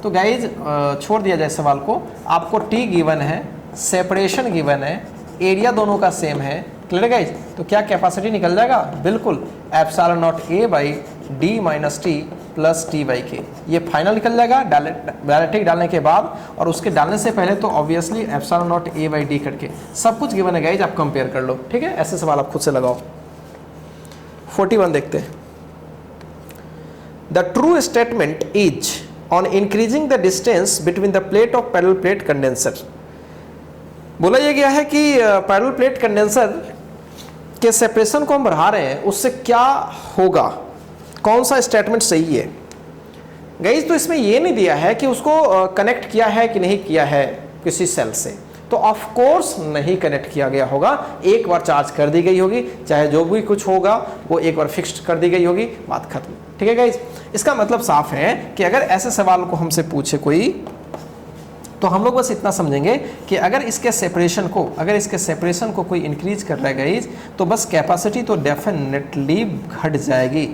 तो गाइज छोड़ दिया जाए सवाल को, आपको टी गिवन है, सेपरेशन गिवन है, एरिया दोनों का सेम है। Clear guys? तो क्या कैपेसिटी निकल जाएगा? बिल्कुल, epsilon nought A by D minus T plus T by के। ये फाइनल निकल जाएगा डायलेक्ट्रिक डालने के बाद, और उसके डालने से पहले तो obviously epsilon nought A by D करके सब कुछ गिवन है गाइज, आप कंपेयर कर लो। ठीक है, ऐसे सवाल आप खुद से लगाओ। 41 देखते हैं। The true statement is on increasing the distance between the plate of parallel plate condenser. बोला यह गया है कि पैरेलल प्लेट कंडेंसर के सेपरेशन को हम बढ़ा रहे हैं, उससे क्या होगा, कौन सा स्टेटमेंट सही है गाइज? तो इसमें यह नहीं दिया है कि उसको कनेक्ट किया है कि नहीं किया है किसी सेल से, तो ऑफ कोर्स नहीं कनेक्ट किया गया होगा। एक बार चार्ज कर दी गई होगी, चाहे जो भी कुछ होगा वो एक बार फिक्स्ड कर दी गई होगी, बात खत्म। ठीक है गाइज? इसका मतलब साफ है कि अगर ऐसे सवाल को हमसे पूछे कोई, तो हम लोग बस इतना समझेंगे कि अगर इसके सेपरेशन को कोई इंक्रीज कर रहा है गाइज, तो बस कैपेसिटी तो डेफिनेटली घट जाएगी।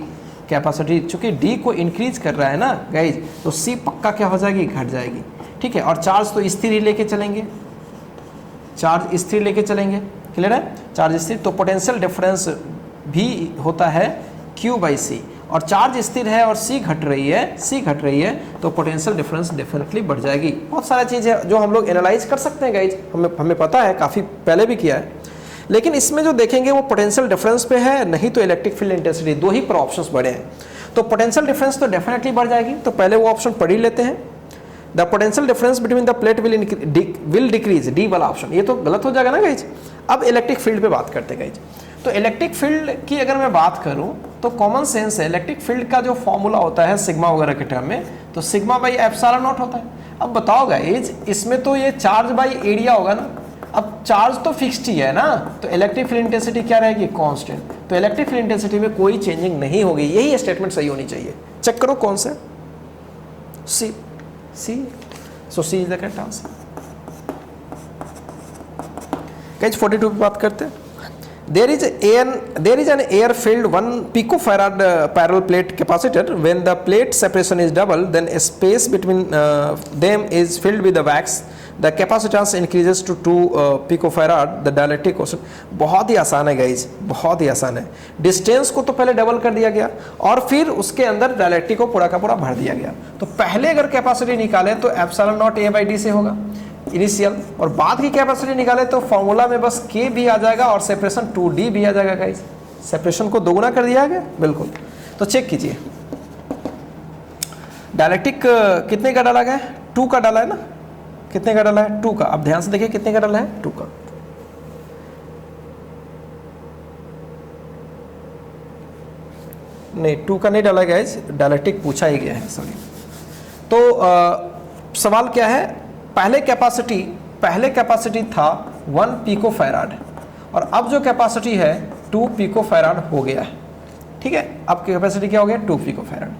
कैपेसिटी चूंकि डी को इंक्रीज कर रहा है ना गाइज, तो सी पक्का क्या हो जाएगी, घट जाएगी, ठीक है। और चार्ज तो स्थिर ही लेके चलेंगे, चार्ज स्थिर लेके चलेंगे, क्लियर है, चार्ज स्थिर, तो पोटेंशियल डिफरेंस भी होता है Q बाई सी, और चार्ज स्थिर है और सी घट रही है, तो पोटेंशियल डिफरेंस डेफिनेटली बढ़ जाएगी। बहुत सारा चीज़ है जो हम लोग एनालाइज कर सकते हैं गाइज, हमें पता है, काफ़ी पहले भी किया है, लेकिन इसमें जो देखेंगे वो पोटेंशियल डिफरेंस पे है, नहीं तो इलेक्ट्रिक फील्ड इंटेंसिटी, दो ही पर ऑप्शंस बढ़े हैं। तो पोटेंशियल डिफरेंस तो डेफिनेटली बढ़ जाएगी, तो पहले वो ऑप्शन पढ़ ही लेते हैं। The potential difference between the plate will decrease, D वाला ऑप्शन, ये तो गलत हो जाएगा ना गाइज। अब इलेक्ट्रिक फील्ड पे बात करते हैं गाइज। तो इलेक्ट्रिक फील्ड की अगर मैं बात करूं तो कॉमन सेंस है, इलेक्ट्रिक फील्ड का जो फॉर्मूला होता है सिग्मा वगैरह के टर्म में, तो सिग्मा बाई एप्सिलॉन नॉट होता है। अब बताओ गाइज, इसमें तो ये चार्ज बाई एरिया होगा ना, अब चार्ज तो फिक्स्ड ही है ना, तो इलेक्ट्रिक फील्ड इंटेंसिटी क्या रहेगी, कांस्टेंट, तो इलेक्ट्रिक फील्ड इंटेंसिटी में कोई चेंजिंग नहीं होगी, यही स्टेटमेंट सही होनी चाहिए। चेक करो कौन सा, C, so C is the correct answer. Guys 42 पे बात करते हैं। There is an air filled 1 picofarad parallel plate capacitor. When the plate separation is double, then a space between them is filled with the wax. The capacitance increases to 2 picofarad. The dielectric constant. बहुत ही आसान है guys, बहुत ही आसान है। Distance को तो पहले डबल कर दिया गया और फिर उसके अंदर डायलेक्ट्रिक को पूरा का पूरा भर दिया गया। तो पहले अगर कैपेसिटी निकाले तो epsilon nought A by D से होगा इनिशियल, और बाद की कैपेसिटी निकाले तो फॉर्मूला में बस के भी आ जाएगा और सेपरेशन 2d भी आ जाएगा गाइस, सेपरेशन को दोगुना कर दिया गया बिल्कुल। तो चेक कीजिए, डायलेक्ट्रिक कितने का डाला गया है, 2 का डाला है ना, कितने का डाला है, 2 का। अब ध्यान से देखिए कितने का डाला है, 2 का। नहीं 2 का नहीं डाला गाइस, डायलेक्ट्रिक पूछा ही गया है, सॉरी। तो सवाल क्या है, पहले कैपेसिटी था 1 पिको फैराड और अब जो कैपेसिटी है 2 पिको फैराड हो गया है, ठीक है। अब कैपेसिटी क्या हो गया, 2 पिको फैराड।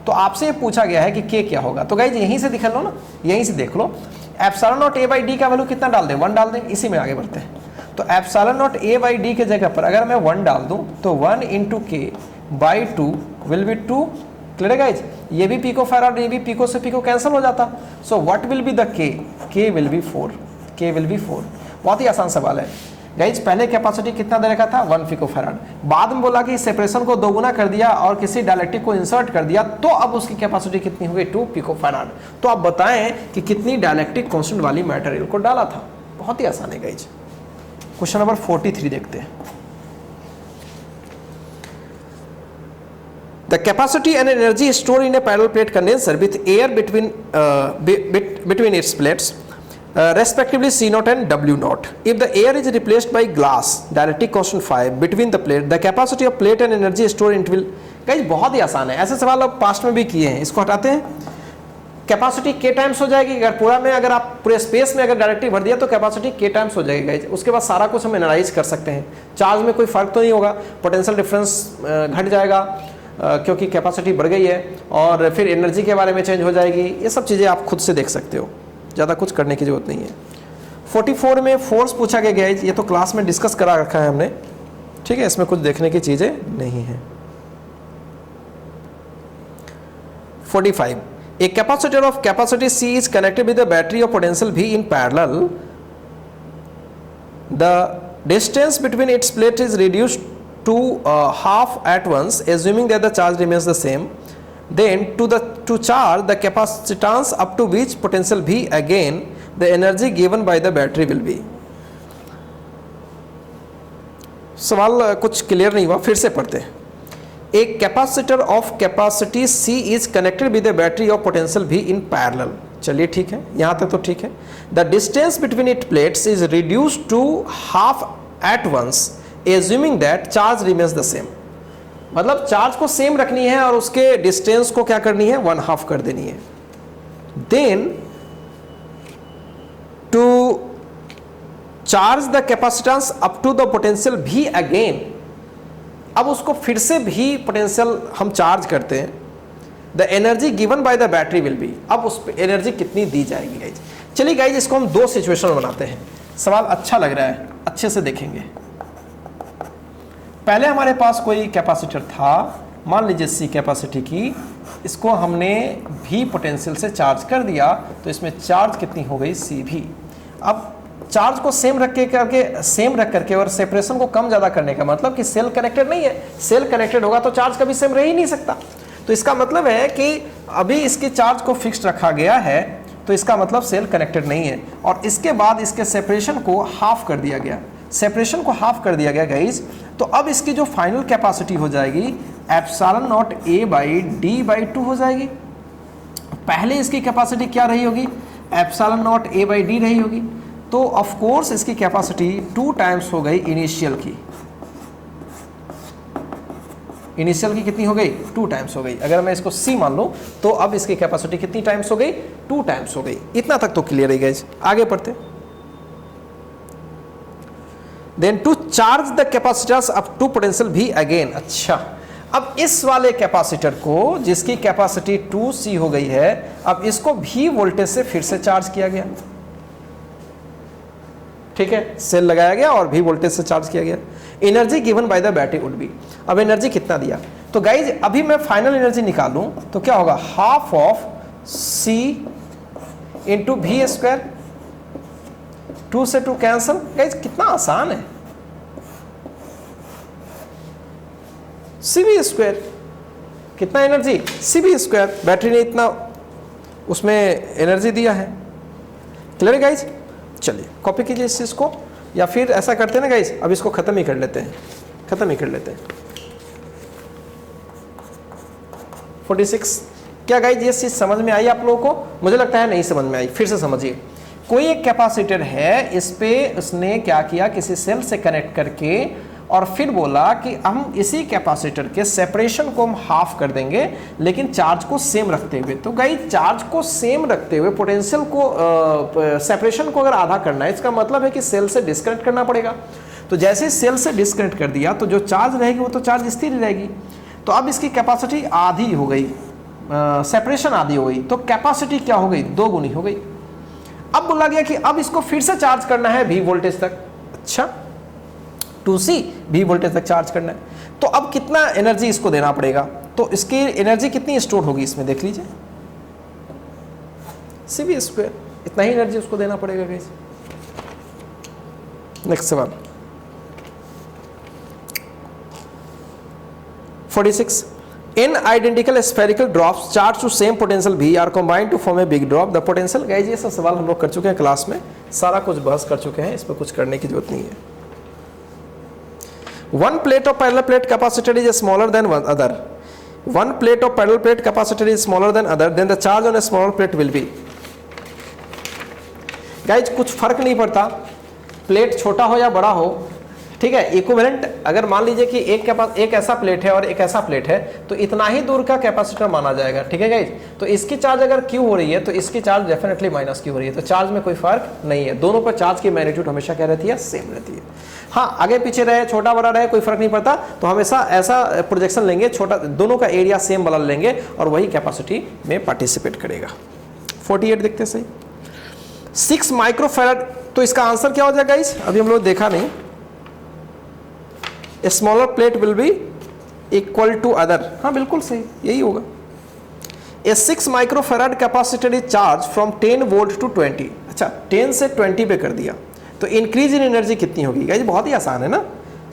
तो आपसे ये पूछा गया है कि के क्या होगा, तो गाइज यहीं से दिख लो ना, यहीं से देख लो, epsilon nought A by D का वैल्यू कितना डाल दें, 1 डाल दें, इसी में आगे बढ़ते हैं। तो epsilon nought A by D के जगह पर अगर मैं 1 डाल दूं तो 1 इंटू के बाई 2 विल बी 2, क्लियर है गाइज। ये भी पिको फैराड, ये भी पिको से पिको कैंसिल हो जाता, so what will be the के विल बी 4, के विल बी 4। बहुत ही आसान सवाल है गाइज। पहले कैपेसिटी कितना दे रखा था, 1 पिको फैराड, बाद में बोला कि सेपरेशन को दोगुना कर दिया और किसी डायलेक्ट्रिक को इंसर्ट कर दिया, तो अब उसकी कैपेसिटी कितनी हो गई, 2 पिको फैराड। तो आप बताएं कि कितनी डायलेक्ट्रिक कांस्टेंट वाली मटेरियल को डाला था। बहुत ही आसान है गाइज। क्वेश्चन नंबर 43 देखते हैं। The capacity and energy stored in a parallel plate condenser with air between its plates, respectively C0 and W0. If the air is replaced by glass, dielectric constant 5 between the plate, the capacity of plate and energy stored in it will. Guys बहुत ही आसान है, ऐसे सवाल आप past में भी किए हैं। इसको हटाते हैं, कैपेसिटी के टाइम्स हो जाएगी, अगर पूरा में अगर आप पूरे स्पेस में अगर डायरेक्टली भर दिया तो कैपेसिटी के टाइम्स हो जाएगी गाइज। उसके बाद सारा कुछ हम एनालाइज कर सकते हैं। चार्ज में कोई फर्क तो नहीं होगा, पोटेंशियल डिफरेंस घट जाएगा क्योंकि कैपेसिटी बढ़ गई है, और फिर एनर्जी के बारे में चेंज हो जाएगी। ये सब चीज़ें आप खुद से देख सकते हो, ज़्यादा कुछ करने की जरूरत नहीं है। 44 में फोर्स पूछा गया है, ये तो क्लास में डिस्कस करा रखा है हमने, ठीक है, इसमें कुछ देखने की चीज़ें नहीं है। 45, a capacitor of capacity C is connected with the battery of potential V in parallel, the distance between its plate is reduced to half at once, assuming that the charge remains the same. Then to charge the capacitance up to which potential V, again the energy given by the battery will be. सवाल कुछ clear नहीं हुआ, फिर से पढ़ते हैं। एक capacitor of capacity C is connected with a battery of potential V in parallel. चलिए ठीक है, यहाँ तक तो ठीक है। The distance between its plates is reduced to half at once, assuming that charge remains the same. मतलब charge को सेम रखनी है और उसके डिस्टेंस को क्या करनी है, 1/2 कर देनी है। Then to charge the capacitance up to the potential V again, अब उसको फिर से भी पोटेंशियल हम चार्ज करते हैं, the energy given by the battery will be, अब उस पर एनर्जी कितनी दी जाएगी गाइज। चलिए गाइज इसको हम 2 सिचुएशन बनाते हैं, सवाल अच्छा लग रहा है, अच्छे से देखेंगे। पहले हमारे पास कोई कैपेसिटर था मान लीजिए सी कैपेसिटी की, इसको हमने भी पोटेंशियल से चार्ज कर दिया, तो इसमें चार्ज कितनी हो गई, सी भी। अब चार्ज को सेम रख करके और सेपरेशन को कम ज़्यादा करने का मतलब कि सेल कनेक्टेड नहीं है, सेल कनेक्टेड होगा तो चार्ज कभी सेम रह ही नहीं सकता। तो इसका मतलब है कि अभी इसके चार्ज को फिक्स्ड रखा गया है, तो इसका मतलब सेल कनेक्टेड नहीं है। और इसके बाद इसके सेपरेशन को हाफ कर दिया गया, सेपरेशन को हाफ कर दिया गया गाइज। तो अब इसकी जो फाइनल कैपेसिटी हो जाएगी epsilon nought A by D by 2 हो जाएगी। पहले इसकी कैपेसिटी क्या रही होगी, epsilon nought A by D रही होगी, तो ऑफ कोर्स इसकी कैपेसिटी 2 टाइम्स हो गई इनिशियल की। इनिशियल की कितनी हो गई, 2 टाइम्स हो गई। अगर मैं इसको सी मान लूं तो अब इसकी कैपेसिटी कितनी टाइम्स हो गई, 2 टाइम्स हो गई। इतना तक तो क्लियर है गाइस, आगे पढ़ते। Then to charge the capacitors up to potential भी अगेन। अच्छा, अब इस वाले कैपेसिटर को जिसकी कैपेसिटी 2C हो गई है, अब इसको भी वोल्टेज से फिर से चार्ज किया गया। ठीक है, सेल लगाया गया और भी वोल्टेज से चार्ज किया गया। Energy given by the battery would be, अब एनर्जी कितना दिया, तो गाइज अभी मैं फाइनल एनर्जी निकालूं तो क्या होगा, half of C into V square, 2 से 2 कैंसल। गाइज कितना आसान है, सी बी स्क्वायर, कितना energy, C B square, battery ने इतना उसमें एनर्जी दिया है। क्लियर है गाइज, चलिए कॉपी कीजिए इस चीज को, या फिर ऐसा करते हैं ना गाइज, अब इसको खत्म ही कर लेते हैं, खत्म ही कर लेते हैं। 46। क्या गाइज ये चीज समझ में आई आप लोगों को, मुझे लगता है नहीं समझ में आई, फिर से समझिए। कोई एक कैपेसिटर है, इस पे उसने क्या किया, किसी सेल से कनेक्ट करके और फिर बोला कि हम इसी कैपेसिटर के सेपरेशन को हम हाफ कर देंगे लेकिन चार्ज को सेम रखते हुए। तो गाइस चार्ज को सेम रखते हुए पोटेंशियल को सेपरेशन को अगर आधा करना है, इसका मतलब है कि सेल से डिस्कनेक्ट करना पड़ेगा। तो जैसे सेल से डिस्कनेक्ट कर दिया तो जो चार्ज रहेगी वो तो चार्ज स्थिर रहेगी। तो अब इसकी कैपेसिटी आधी हो गई, सेपरेशन आधी हो गई, तो कैपेसिटी क्या हो गई, 2 गुनी हो गई। अब बोला गया कि अब इसको फिर से चार्ज करना है भी वोल्टेज तक। अच्छा, 2C भी वोल्टेज तक चार्ज करना है, तो अब कितना एनर्जी इसको देना पड़ेगा, तो इसकी एनर्जी कितनी स्टोर होगी इसमें देख लीजिए, सी बी स्क्वायर, इतना ही एनर्जी उसको देना पड़ेगा गाइस। नेक्स्ट सवाल 46। In identical spherical drops charge to same potential V are combined to form a big drop, the potential. Guys ये सब सवाल हम लोग कर चुके हैं क्लास में, सारा कुछ बहस कर चुके हैं, इस पर कुछ करने की जरूरत नहीं है। One plate of parallel plate capacitor is smaller than other. One plate of parallel plate capacitor is smaller than other. Then the charge on a smaller plate will be. Guys कुछ फर्क नहीं पड़ता, प्लेट छोटा हो या बड़ा हो, ठीक है। इक्विवेलेंट अगर मान लीजिए कि एक ऐसा प्लेट है और एक ऐसा प्लेट है, तो इतना ही दूर का कैपेसिटर माना जाएगा, ठीक है गाइज। तो इसकी चार्ज अगर Q हो रही है तो इसकी चार्ज डेफिनेटली माइनस Q हो रही है, तो चार्ज में कोई फर्क नहीं है, दोनों पर चार्ज की मैग्नीट्यूड हमेशा क्या रहती है, सेम रहती है। हाँ, आगे पीछे रहे, छोटा बड़ा रहे, कोई फर्क नहीं पड़ता, तो हमेशा ऐसा प्रोजेक्शन लेंगे, छोटा दोनों का एरिया सेम वाला लेंगे और वही कैपेसिटी में पार्टिसिपेट करेगा। 48 देखते सही, 6 माइक्रोफैराड, तो इसका आंसर क्या हो जाएगा गाइस, अभी हम लोग देखा नहीं। A smaller plate will be equal to other, हाँ बिल्कुल सही, यही होगा। A 6 microfarad capacitor is charge from 10 volt to 20। अच्छा, 10 से 20 पे कर दिया, तो इंक्रीज इन एनर्जी कितनी होगी गाइस, बहुत ही आसान है ना।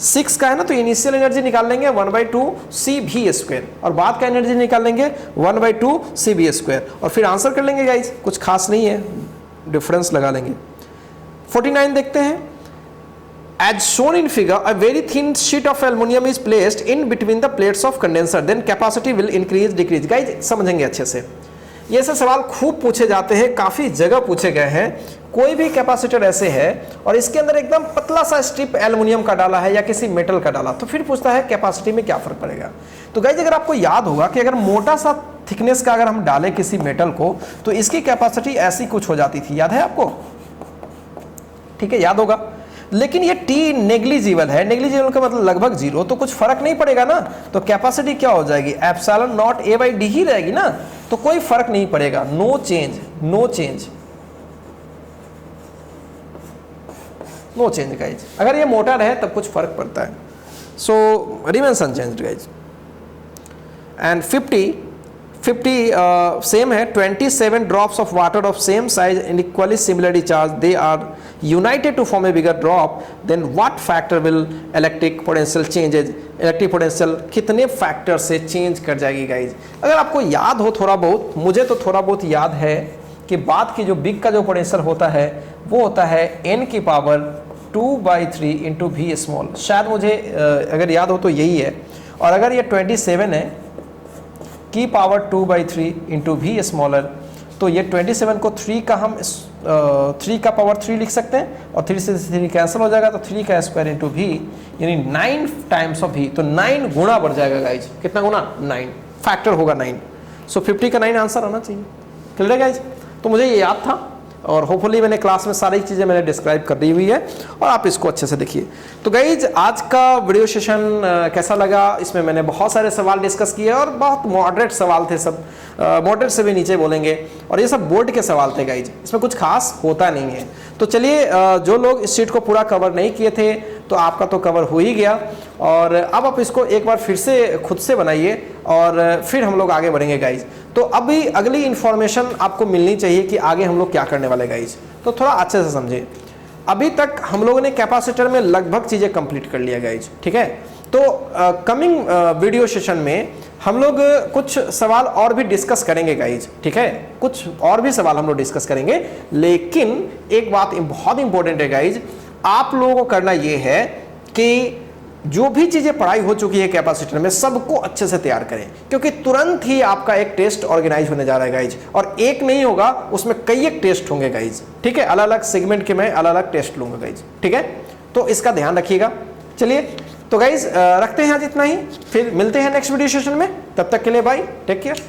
6 का है ना, तो इनिशियल एनर्जी निकाल लेंगे 1/2 सी भी स्क्वायर, और बाद का एनर्जी निकाल लेंगे 1/2 सी बी स्क्वायर, और फिर आंसर कर लेंगे गाइस, कुछ खास नहीं है, डिफरेंस लगा लेंगे। 49 देखते हैं। As shown in figure, a very thin sheet of aluminum is placed in between the plates of condenser. Then capacity will increase, decrease. Guys, समझेंगे अच्छे से। ये सब सवाल खूब पूछे जाते हैं, काफी जगह पूछे गए हैं। कोई भी कैपेसिटर ऐसे है और इसके अंदर एकदम पतला सा स्ट्रिप एल्युमिनियम का डाला है या किसी मेटल का डाला, तो फिर पूछता है कैपेसिटी में क्या फर्क पड़ेगा। तो गाइज अगर आपको याद होगा कि अगर मोटा सा थिकनेस का अगर हम डालें किसी मेटल को, तो इसकी कैपेसिटी ऐसी कुछ हो जाती थी, याद है आपको, ठीक है, याद होगा। लेकिन ये T नेग्लिजिबल है, नेग्लिजिबल का मतलब लगभग 0, तो कुछ फर्क नहीं पड़ेगा ना, तो कैपेसिटी क्या हो जाएगी, epsilon nought A by D ही रहेगी ना, तो कोई फर्क नहीं पड़ेगा, no change, no change, no change guys. अगर ये मोटा रहे तब कुछ फर्क पड़ता है, so remains unchanged guys. And 50 same है, 27 drops of water of same size and equally similarly charge, they are united to form a bigger drop, then what factor will electric potential changes, electric potential कितने factor से change कर जाएगी guys. अगर आपको याद हो थोड़ा बहुत, मुझे तो थोड़ा बहुत याद है कि बाद की जो बिग का जो पोटेंशियल होता है वो होता है n की पावर 2/3 इंटू वी स्मॉल, शायद मुझे अगर याद हो तो यही है। और अगर ये 27 है की पावर 2/3 इंटू वी स्मॉलर, तो ये 27 को 3 का हम 3 का पावर 3 लिख सकते हैं और 3 से 3 कैंसिल हो जाएगा, तो 3 का स्क्वायर इंटू वी यानी 9 टाइम्स ऑफ वी, तो 9 गुना बढ़ जाएगा गाइज। कितना गुना? 9 फैक्टर होगा 9। सो 50 का 9 आंसर आना चाहिए। क्लियर है गाइज? तो मुझे ये याद था और होपफुली मैंने क्लास में सारी चीज़ें मैंने डिस्क्राइब कर दी हुई है और आप इसको अच्छे से देखिए। तो गाइज आज का वीडियो सेशन कैसा लगा? इसमें मैंने बहुत सारे सवाल डिस्कस किए और बहुत मॉडरेट सवाल थे, सब मॉडरेट से भी नीचे बोलेंगे, और ये सब बोर्ड के सवाल थे गाइज, इसमें कुछ खास होता नहीं है। तो चलिए, जो लोग इस शीट को पूरा कवर नहीं किए थे तो आपका तो कवर हो ही गया, और अब आप इसको एक बार फिर से खुद से बनाइए और फिर हम लोग आगे बढ़ेंगे गाइज। तो अभी अगली इन्फॉर्मेशन आपको मिलनी चाहिए कि आगे हम लोग क्या करने वाले गाइज, तो थोड़ा अच्छे से समझिए। अभी तक हम लोगों ने कैपेसिटर में लगभग चीज़ें कंप्लीट कर लिया गाइज, ठीक है। तो कमिंग वीडियो सेशन में हम लोग कुछ सवाल और भी डिस्कस करेंगे गाइज, ठीक है, कुछ और भी सवाल हम लोग डिस्कस करेंगे। लेकिन एक बात बहुत इंपॉर्टेंट है गाइज, आप लोगों को करना ये है कि जो भी चीजें पढ़ाई हो चुकी है कैपेसिटर में सबको अच्छे से तैयार करें, क्योंकि तुरंत ही आपका एक टेस्ट ऑर्गेनाइज होने जा रहा है गाइज, और एक नहीं होगा, उसमें कई एक टेस्ट होंगे गाइज, ठीक है। अलग अलग सेगमेंट के मैं अलग अलग टेस्ट लूंगा गाइज, ठीक है, तो इसका ध्यान रखिएगा। चलिए तो गाइज रखते हैं आज इतना ही, फिर मिलते हैं नेक्स्ट वीडियो सेशन में, तब तक के लिए बाय, टेक केयर।